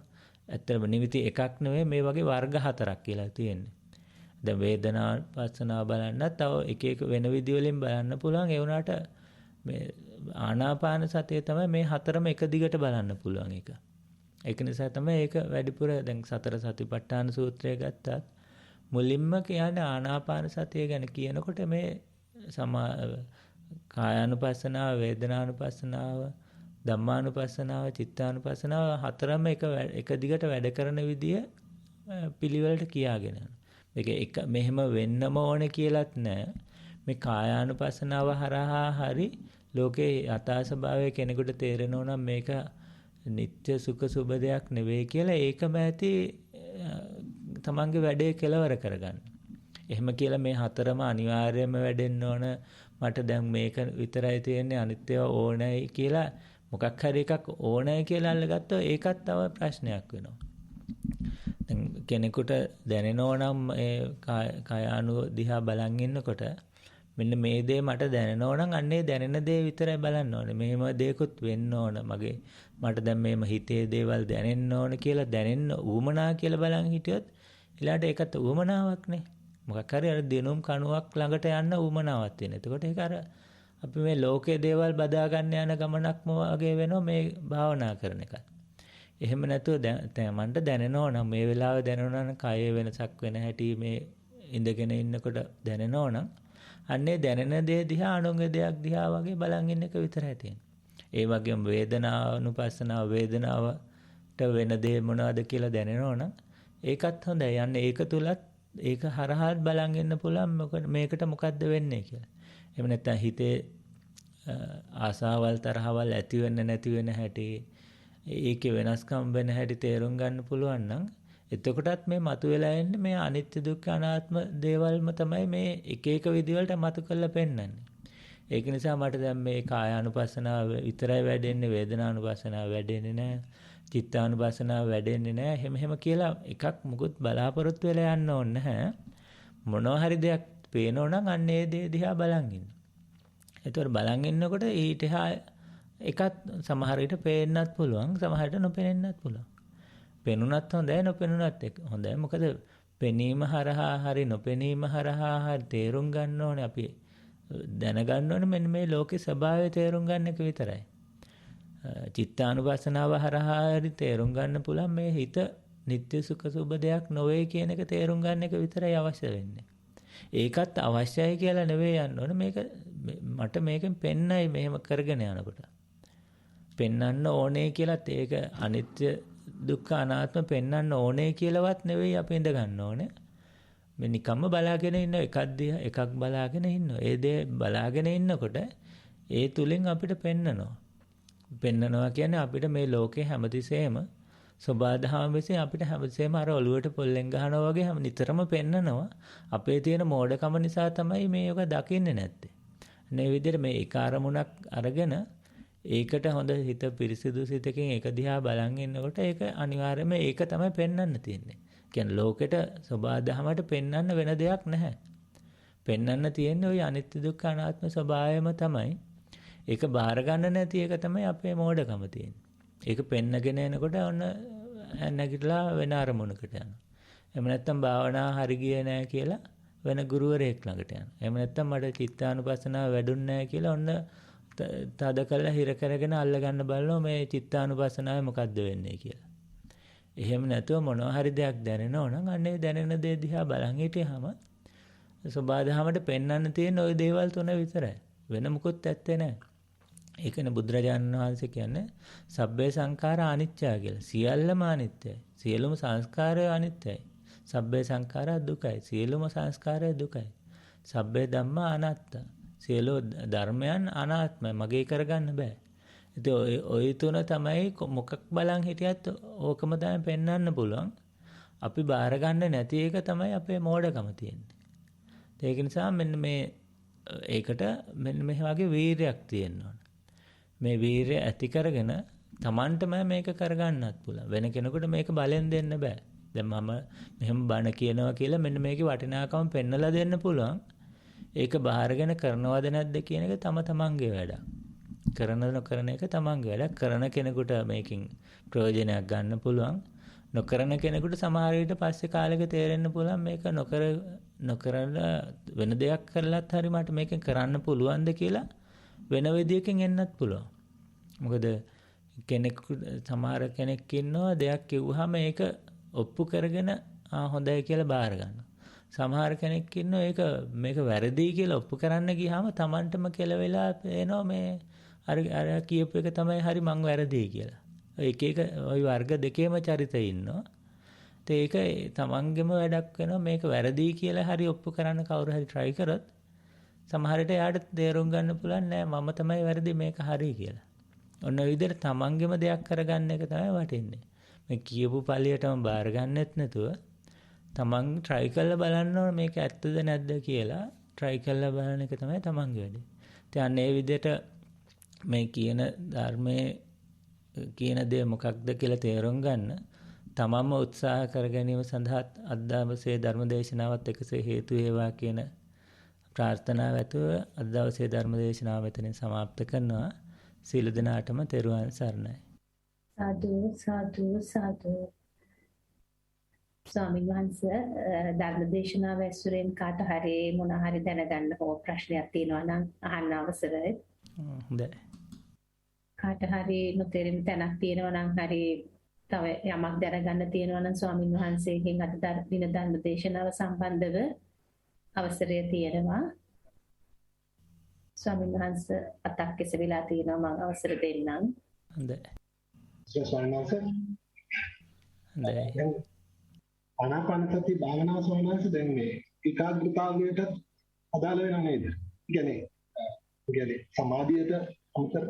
ඇත්තටම නිමිති එකක් නෙවෙයි මේ වගේ වර්ග හතරක් කියලා තියෙන්නේ. දැන් වේදනානුපස්සනාව බලන්නත් තව එක එක වෙන විදි වලින් බලන්න පුළුවන්. ඒ වුණාට මේ ආනාපාන සතිය තමයි මේ හතරම එක දිගට බලන්න පුළුවන් එක. ඒක නිසා තමයි ඒක වැඩිපුර දැන් සතර සතිපට්ඨාන සූත්‍රය ගත්තත් මුලින්ම කියන්නේ ආනාපාන සතිය ගැන කියනකොට මේ කායානුපස්සනාව, වේදනානුපස්සනාව, ධම්මානුපස්සනාව, චිත්තානුපස්සනාව හතරම එක දිගට වැඩ කරන විදිය පිළිවෙලට කියාගෙන යනවා. මේක මෙහෙම වෙන්නම ඕනේ කියලාත් නෑ. මේ කායානුපස්සනාව හරහා හරි ලෝකේ යථා ස්වභාවය කෙනෙකුට තේරෙනවා නම් මේක නිත්‍ය සුඛ සුබ දෙයක් නෙවෙයි කියලා ඒකම ඇති තමන්ගේ වැඩේ කෙලවර කරගන්න. එහෙම කියලා මේ හතරම අනිවාර්යයෙන්ම වැඩෙන්න ඕන මට දැන් මේක විතරයි තියෙන්නේ අනිත් ඒවා ඕනයි කියලා මොකක් හරි එකක් ඕනයි කියලා අල්ලගත්තොත් ඒකත් තව ප්‍රශ්නයක් වෙනවා. දැන් කෙනෙකුට දැනෙනවා නම් ඒ කය අනුව දිහා බලන් ඉන්නකොට මෙන්න මේ දේ මට දැනෙනවා නම් අන්නේ දැනෙන දේ විතරයි බලන්න ඕනේ. මෙහෙම දෙයක්වත් වෙන්න ඕන. මට දැන් මේම හිතේ දේවල් දැනෙන්න ඕන කියලා දැනෙන්න ඌමනා කියලා බලන් හිටියොත් ඊළාට ඒකත් ඌමනාවක් නේ. මොකක් හරි අර දිනුම් කණුවක් ළඟට යන්න ඌමනාවක් තියෙන. එතකොට ඒක අර අපි මේ ලෝකයේ දේවල් බදා ගන්න යන ගමනක්ම වගේ වෙනවා මේ භාවනා කරන එකත්. එහෙම නැතුව දැන් මන්ට දැනෙනවා නම් මේ වෙලාවේ දැනෙනවා නම් කයේ වෙනසක් වෙන හැටි මේ ඉඳගෙන ඉන්නකොට දැනෙනවා නම් අන්නේ දැනෙන දේ දිහා අනුන්ගේ දෙයක් දිහා වගේ බලන් ඉන්න එක විතරයි තියෙන්නේ. ඒ වගේම වේදනානුපස්සනාව වේදනාවට වෙන දේ මොනවද කියලා දැනෙනවා නම් ඒකත් හොඳයි. යන්නේ ඒක තුලත් ඒක හරහාත් බලන් ඉන්න පුළුවන් මේකට මොකද්ද වෙන්නේ කියලා. එහෙම නැත්නම් හිතේ ආසාවල් තරහවල් ඇති වෙන්න නැති වෙන හැටි ඒකේ වෙනස්කම් වෙන හැටි තේරුම් ගන්න පුළුවන් නම් එතකොටත් මේ මතුවලා එන්නේ මේ අනිත්‍ය දුක්ඛ අනාත්ම දේවල්ම තමයි මේ එක එක විදිවලට මතු කරලා පෙන්වන්නේ. ඒක නිසා මට දැන් මේ කායානුපස්සනාව විතරයි වැඩෙන්නේ වේදනානුපස්සනාව වැඩෙන්නේ නැහැ. චිත්තානුපස්සනාව වැඩෙන්නේ නැහැ. හැම කියලා එකක් මුකුත් බලාපොරොත්තු වෙලා යන්න ඕනේ නැහැ. මොනවා හරි දෙයක් පේනෝ නම් අන්න ඒ දේ දිහා බලන් ඉන්න. ඒතකොට බලන් ඉන්නකොට ඊට එහා එකත් සමහර විට පේන්නත් පුළුවන් සමහරට නොපෙනෙන්නත් පුළුවන්. පෙනුනත් හොඳයි නොපෙනුනත් හොඳයි. මොකද පෙනීම හරහා හරි නොපෙනීම හරහා හරි තේරුම් ගන්න ඕනේ අපි දැනගන්න ඕනේ මෙන්න මේ ලෝකේ ස්වභාවය තේරුම් ගන්න එක විතරයි. චිත්තානුපස්සනාව හරහා හරි තේරුම් ගන්න පුළුවන් මේ හිත නිත්‍ය සුඛ සුබ දෙයක් නොවේ කියන එක තේරුම් ගන්න එක විතරයි අවශ්‍ය වෙන්නේ. ඒකත් අවශ්‍යයි කියලා නෙවෙයි යන්න ඕනේ මේක මට මේකෙන් පෙන්නයි මෙහෙම කරගෙන යනකොට. පෙන්වන්න ඕනේ කියලාත් ඒක අනිත්‍ය දුක්ඛ අනාත්ම පෙන්වන්න ඕනේ කියලාවත් නෙවෙයි අපි ඉඳ ගන්න ඕනේ. මේ නිකම්ම බලාගෙන ඉන්න එකක් බලාගෙන ඉන්නවා. ඒ දේ බලාගෙන ඉන්නකොට ඒ තුලින් අපිට පෙන්නනවා කියන්නේ අපිට මේ ලෝකේ හැමතිස්සෙම සබාධාම විසින් අපිට හැමතිස්සෙම අර ඔළුවට පොල්ලෙන් ගහනවා වගේ හැම නිතරම පෙන්නනවා. අපේ තියෙන මෝඩකම නිසා තමයි මේක දකින්නේ නැත්තේ. මේ විදිහට මේ එක අරමුණක් අරගෙන ඒකට හොඳ හිත පිරිසිදු සිතකින් ඒක දිහා බලන් ඉන්නකොට ඒක අනිවාර්යයෙන්ම ඒක තමයි පෙන්වන්න තියෙන්නේ. කියන්නේ ලෝකෙට සබාධාමයට පෙන්වන්න වෙන දෙයක් නැහැ. පෙන්වන්න තියෙන්නේ ওই අනිත්‍ය දුක්ඛ අනාත්ම ස්වභාවයම තමයි. ඒක බාර ගන්න නැති එක තමයි අපේ මෝඩකම තියෙන්නේ. ඒක පෙන්නගෙන එනකොට ඔන්න නැගිටලා වෙන අරමුණකට යනවා. එහෙම නැත්නම් භාවනා හරි ගියේ නැහැ කියලා වෙන ගුරුවරයෙක් ළඟට යනවා. එහෙම නැත්නම් මට චිත්තානුපස්සනාව වැඩුන්නේ නැහැ කියලා ඔන්න තද කළා හිර කරගෙන අල්ල ගන්න බලනවා මේ චිත්තානුපස්සනාවේ මොකද්ද වෙන්නේ කියලා. එහෙම නැතුව මොනවා හරි දෙයක් දැනෙනෝ නම් අන්නේ දැනෙන දේ දිහා බලන් හිටියාම සබාධාමයට පෙන්වන්න තියෙන ওই දේවල් තුන විතරයි. වෙන මොකුත් ඇත්තේ නැහැ. ඒකනේ බුදුරජාණන් වහන්සේ කියන්නේ සබ්බේ සංඛාරා අනිච්චා කියලා. සියල්ලම අනිත්‍යයි. සියලුම සංස්කාරය අනිත්‍යයි. සබ්බේ සංඛාරා දුකයි. සියලුම සංස්කාරය දුකයි. සබ්බේ ධම්මා අනාත්තා. සියලු ධර්මයන් අනාත්මයි. මගේ කරගන්න බෑ. ඉතින් ওই තුන තමයි මොකක් බලන් හිටියත් ඕකම තමයි පෙන්වන්න පුළුවන්. අපි බාර ගන්න නැති එක තමයි අපේ මෝඩකම තියෙන්නේ. ඒක නිසා මෙන්න මේ ඒකට මෙන්න මේ වගේ වීරයක් තියෙන්න ඕන. මේ වීරය ඇති කරගෙන Tamanටම මේක කරගන්නත් පුළුවන්. වෙන කෙනෙකුට මේක බලෙන් දෙන්න බෑ. දැන් මම මෙහෙම බණ කියනවා කියලා මෙන්න මේකේ වටිනාකම පෙන්නලා දෙන්න පුළුවන්. ඒක බාහිරගෙන කරනවද නැද්ද කියන එක තමන්ගේ වැඩක්. කරන නොකරන එක තමන්ගේ වැඩක්. කරන කෙනෙකුට මේකෙන් ප්‍රයෝජනයක් ගන්න පුළුවන්. නොකරන කෙනෙකුට සමහර විට පස්සේ කාලෙක තේරෙන්න පුළුවන් මේක නොකරන වෙන දෙයක් කරලත් හරි මට මේකෙන් කරන්න පුළුවන්ද කියලා වෙන විදියකින් එන්නත් පුළුවන්. මොකද සමහර කෙනෙක් ඉන්නවා දෙයක් කිව්වහම ඒක ඔප්පු කරගෙන හොඳයි කියලා බාර ගන්නවා. සමහර කෙනෙක් ඉන්නවා මේක වැරදි කියලා ඔප්පු කරන්න ගියාම Tamanටම කෙලවෙලා එනවා මේ අර කියපු එක තමයි හරි මං වැරදි කියලා. එක ওই වර්ග දෙකේම චරිත ඉන්නවා. ඒක තමන්ගේම වැඩක් වෙනවා මේක වැරදි කියලා හරි ඔප්පු කරන්න කවුරු හරි try කරොත් සමහර විට එයාට තේරුම් ගන්න පුළුවන් නෑ මම තමයි වැරදි මේක හරි කියලා. ඔන්න ඔය විදිහට තමන්ගේම දෙයක් කරගන්න එක තමයි වටින්නේ. මේ කියපු පළියටම බාර ගන්නෙත් නැතුව තමන් try කරලා බලන්න ඕන මේක ඇත්තද නැද්ද කියලා try කරලා බලන එක තමයි තමන්ගේ වැඩේ. ඉතින් මේ විදිහට මේ කියන ධර්මයේ කියන දේ මොකක්ද කියලා තේරුම් ගන්න තමන්ම උත්සාහ කර ගැනීම සඳහා අද්දාමසේ ධර්ම දේශනාවත් එකසේ හේතු වේවා කියන ප්‍රාර්ථනාව ඇතුව අද දවසේ ධර්ම දේශනාව මෙතනින් સમાપ્ત කරනවා. සියලු දෙනාටම තෙරුවන් සරණයි. සාදු සාදු සාදු. ස්වාමීන් වහන්සේ ධර්ම දේශනාව ඇසුරෙන් කාට හරි මොන හරි දැනගන්න හෝ ප්‍රශ්නයක් තියෙනවා නම් අහන්න අවසරයි. හොඳයි. කාට හරි නොතේරෙන තැනක් තියෙනවා නම් හරි තව යමක් දැනගන්න තියෙනවා නම් ස්වාමීන් වහන්සේගෙන් අද දින ධර්ම දේශනාව සම්බන්ධව අවසරය තියෙනවා. ස්වාමීන් වහන්සේ අතක් එසවිලා තියෙනවා මම අවසර දෙන්නම්. හොඳයි. ස්වාමීන් වහන්සේ හොඳයි. ආනාපානසති භාවනාව ස්වාමීන් වහන්සේ දැන් මේ ඒකාග්‍රතාවයට අදාළ වෙනව නේද? කියන්නේ සමාධියට අමතර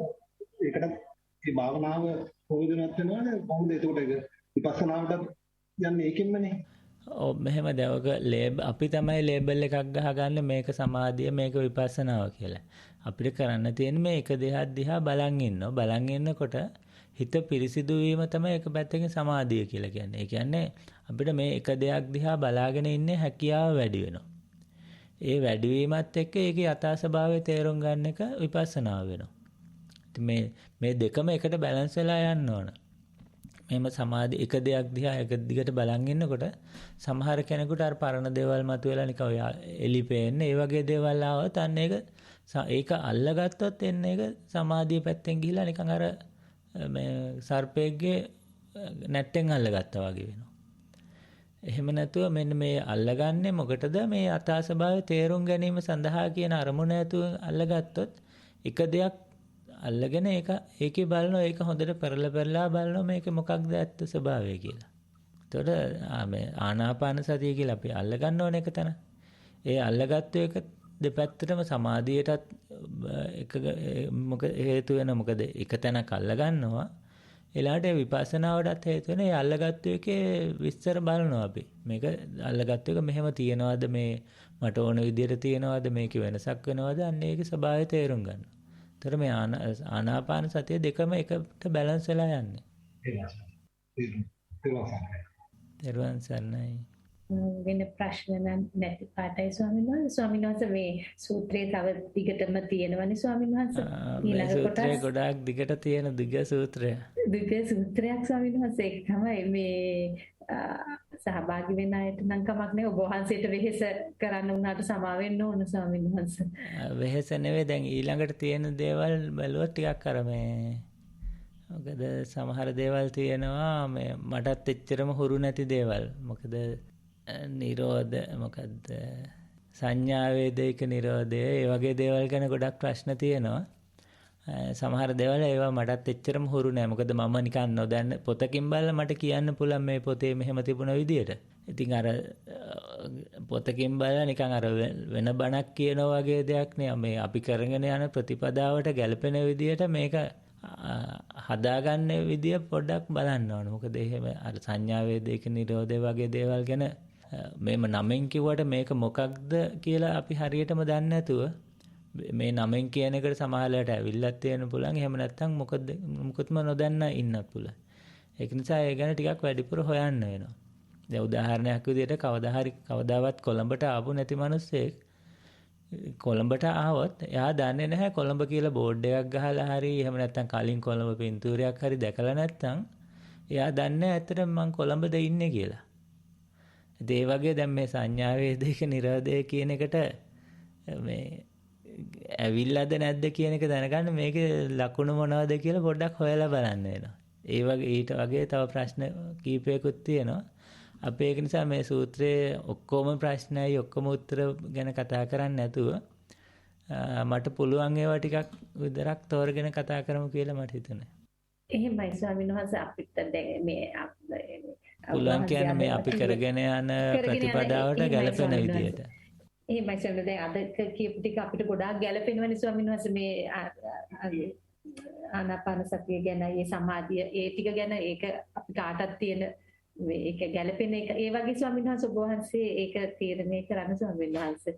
ඒකට මේ භාවනාව ප්‍රයෝජනවත් වෙනවද? කොහොමද එතකොට ඒක විපස්සනාවට යන්නේ ඒකෙන්මනේ? ඔව් මෙහෙම දවක අපි තමයි ලේබල් එකක් ගහගන්නේ මේක සමාධිය මේක විපස්සනාව කියලා. අපිට කරන්න තියෙන්නේ මේ එක දෙයක් දිහා බලන් ඉන්නවා. බලන් ඉන්නකොට හිත පිරිසිදු වීම තමයි එක පැත්තකින් සමාධිය කියලා කියන්නේ. ඒ කියන්නේ අපිට මේ එක දෙයක් දිහා බලාගෙන ඉන්නේ හැකියාව වැඩි වෙනවා. ඒ වැඩි වීමත් එක්ක ඒකේ යථා ස්වභාවය තේරුම් ගන්න එක විපස්සනාව වෙනවා. මේ දෙකම එකට බැලන්ස් වෙලා යන්න ඕන. මෙහෙම සමාධි එක දෙයක් දිහා එක දිගට බලන් ඉන්නකොට සමහර කෙනෙකුට අර පරණ දේවල් මතුවෙලා නිකන් එලි පේන්නේ ඒ වගේ දේවල් ආවොත් අන්න ඒක අල්ලගත්තොත් එන්නේ ඒක සමාධිය පැත්තෙන් ගිහිලා නිකන් අර මේ සර්පෙක්ගේ නැට්ටෙන් අල්ලගත්තා වගේ වෙනවා. එහෙම නැතුව මෙන්න මේ අල්ලගන්නේ මොකටද මේ යථා ස්වභාවය තේරුම් ගැනීම සඳහා කියන අරමුණ ඇතුව අල්ලගත්තොත් එක දෙයක් අල්ලගෙන ඒකේ බලනවා ඒක හොඳට පෙරලා බලනවා මේක මොකක්ද ඇත්ත ස්වභාවය කියලා. එතකොට මේ ආනාපාන සතිය කියලා අපි අල්ලගන්න ඕන එක තන. ඒ අල්ලගත්තු එක දෙපැත්තටම සමාධියටත් එක මොකද හේතු වෙන මොකද එක තැනක් අල්ලගන්නවා. ඊළාට විපස්සනාවටත් හේතු වෙන ඒ අල්ලගත්තු එකේ විස්තර බලනවා අපි. මේක අල්ලගත්තු එක මෙහෙම තියනවාද මේ මට ඕන විදිහට තියනවාද මේක වෙනසක් වෙනවද අන්න ඒකේ ස්වභාවය තේරුම් ගන්නවා. ඒතර මේ ආනාපාන සතිය දෙකම එකට බැලන්ස් වෙලා යන්නේ. තෙරුවන් සරණයි. වෙන ප්‍රශ්න නැති පාටයි ස්වාමීන් වහන්සේ මේ සූත්‍රයේ තව දිගටම තියෙනවනේ ස්වාමීන් වහන්සේ. ඊළඟ සූත්‍රය ගොඩාක් දිගට තියෙන දිග සූත්‍රය. දිග සූත්‍රයක් ස්වාමීන් වහන්සේ ඒක තමයි මේ සහභාගී වෙන අයට නම් කමක් නෑ ඔබ වහන්සේට වෙහෙස කරන්න උනාට සමා වෙන්න ඕන ස්වාමීන් වහන්සේ. වෙහෙස නෙවෙයි දැන් ඊළඟට තියෙන දේවල් බැලුවොත් ටිකක් අර මේ මොකද සමහර දේවල් තියෙනවා මේ මටත් එච්චරම හුරු නැති දේවල්. මොකද නිරෝධ මොකද්ද සංඥා වේදික නිරෝධය ඒ වගේ දේවල් ගැන ගොඩක් ප්‍රශ්න තියෙනවා. සමහර දේවල් ඒවා මටත් එච්චරම හුරු නෑ. මොකද මම නිකන් නොදන්න පොතකින් බලලා මට කියන්න පුළුවන් මේ පොතේ මෙහෙම තිබුණ විදියට. ඉතින් අර පොතකින් බලලා නිකන් අර වෙන බණක් කියනවා වගේ දෙයක් නේ. මේ අපි කරගෙන යන ප්‍රතිපදාවට ගැලපෙන විදියට මේක හදාගන්න විදිය පොඩ්ඩක් බලන්න ඕන. මොකද එහෙම අර සංඥා වේදික නිරෝධය වගේ දේවල් ගැන මේම නමෙන් කිව්වට මේක මොකක්ද කියලා අපි හරියටම දන්නේ නැතුව මේ නමෙන් කියන එකට සමහරවිට ඇවිල්ලත් තියෙන පුළුවන්. එහෙම නැත්නම් මොකද්ම නොදන්න ඉන්නත් පුළුවන්. ඒක නිසා ඒ ගැන ටිකක් වැඩිපුර හොයන්න වෙනවා. දැන් උදාහරණයක් විදිහට කවදාවත් කොළඹට ආපු නැති මිනිස්සෙක් කොළඹට ආවොත් එයා දන්නේ නැහැ කොළඹ කියලා බෝඩ් එකක් ගහලා හරි එහෙම නැත්නම් කලින් කොළඹ පින්තූරයක් හරි දැකලා නැත්නම් එයා දන්නේ ඇත්තටම මං කොළඹද ඉන්නේ කියලා. ඒ වගේ දැන් මේ සංඥා වේදික නිරෝධය කියන එකට මේ ඇවිල්ලාද නැද්ද කියන එක දැනගන්න මේකේ ලකුණු මොනවද කියලා පොඩ්ඩක් හොයලා බලන්න වෙනවා. ඒ වගේ ඊට වගේ තව ප්‍රශ්න කීපයකුත් තියෙනවා. අපි ඒක නිසා මේ සූත්‍රයේ ඔක්කොම ප්‍රශ්නයි ඔක්කොම උත්තර ගැන කතා කරන්නේ නැතුව මට පුළුවන් ඒවා ටිකක් විතරක් තෝරගෙන කතා කරමු කියලා මට හිතුණා. එහෙමයි ස්වාමීන් වහන්සේ අපිට දැන් මේ පුළුවන් කියන්නේ මේ අපි කරගෙන යන ප්‍රතිපදාවට ගැලපෙන විදියට. එහෙමයි ස්වාමීන් දැන් අද කියපු ටික අපිට ගොඩාක් ගැලපෙනවනේ ස්වාමීන් වහන්සේ මේ ආනාපාන සතිය ගැන ඒ සමාධිය ඒ ටික ගැන ඒක අපි කාටත් තියෙන ඒක ගැලපෙන එක ඒ වගේ ස්වාමීන් වහන්සේ ඔබ වහන්සේ ඒක තීරණය කරන්න ස්වාමීන් වහන්සේ.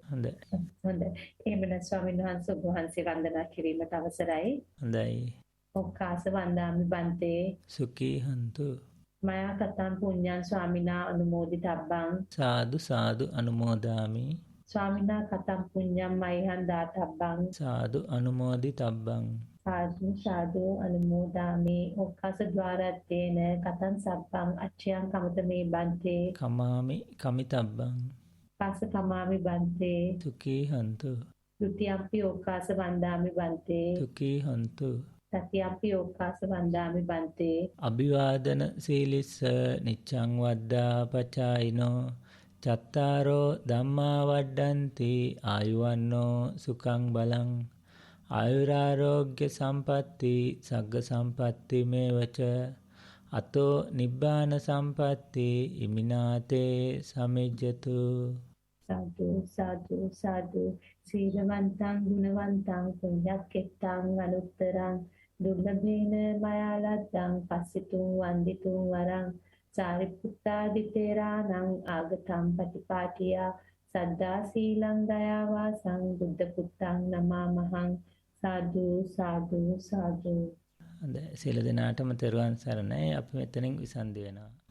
හොඳයි. එහෙමනම් ස්වාමීන් වහන්සේ ඔබ වහන්සේ වන්දනා කිරීමට අවසරයි. හොඳයි. ඔක්කාස වන්දාමි බන්තේ සුඛී හන්තු මයා කතං පුඤ්ඤං ස්වාමිනා අනුමෝදිතබ්බං සාදු සාදු අනුමෝදාමි ස්වාමිනා කතම් පුඤ්ඤම් මයිහං දාතබ්බං සාදු අනුමෝදි තබ්බං සාදු සාදු අනුමෝදාමි ඔක්කස ద్వාරත්තේන කතං සබ්බං අච්ඡයං කමතමේ බන්තේ කමාමි කමිතබ්බං පස්ස කමාමි බන්තේ තුකී හන්තු ဒုတိယ ම්පි ඕකාස වන්දාමි බන්තේ තුකී හන්තු තතියම්පි ඕකාස වන්දාමි බන්තේ අභිවාදන සීලිස්ස නිච්ඡං වද්දා පචායිනෝ චත්තාරෝ ධම්මා වඩ්ඩಂತಿ ආයුවන්නෝ සුඛං බලං ආයුරාෝග්‍ය සම්පatti සග්ග සම්පatti මේවච අතෝ නිබ්බාන සම්පatti ඉමිනාතේ සමිජ්ජතු සාදු සාදු සාදු සීලවන්තං ගුණවන්තං පුඤ්ඤක්කෙත්තං අනුත්තරං දුර්ලභේන මයාලද්දං පස්සිතුං වන්දිතුං වරං සාරිපුත්තාදි තේරාණං ආගතං පටිපාටියා සද්දා සීලං දයාවාසං බුද්ධ පුත්තං නමාමහං සාදු සාදු සාදු. හොඳයි සියලු දෙනාටම තෙරුවන් සරණයි. අපි මෙතනින් විසන්දි වෙනවා.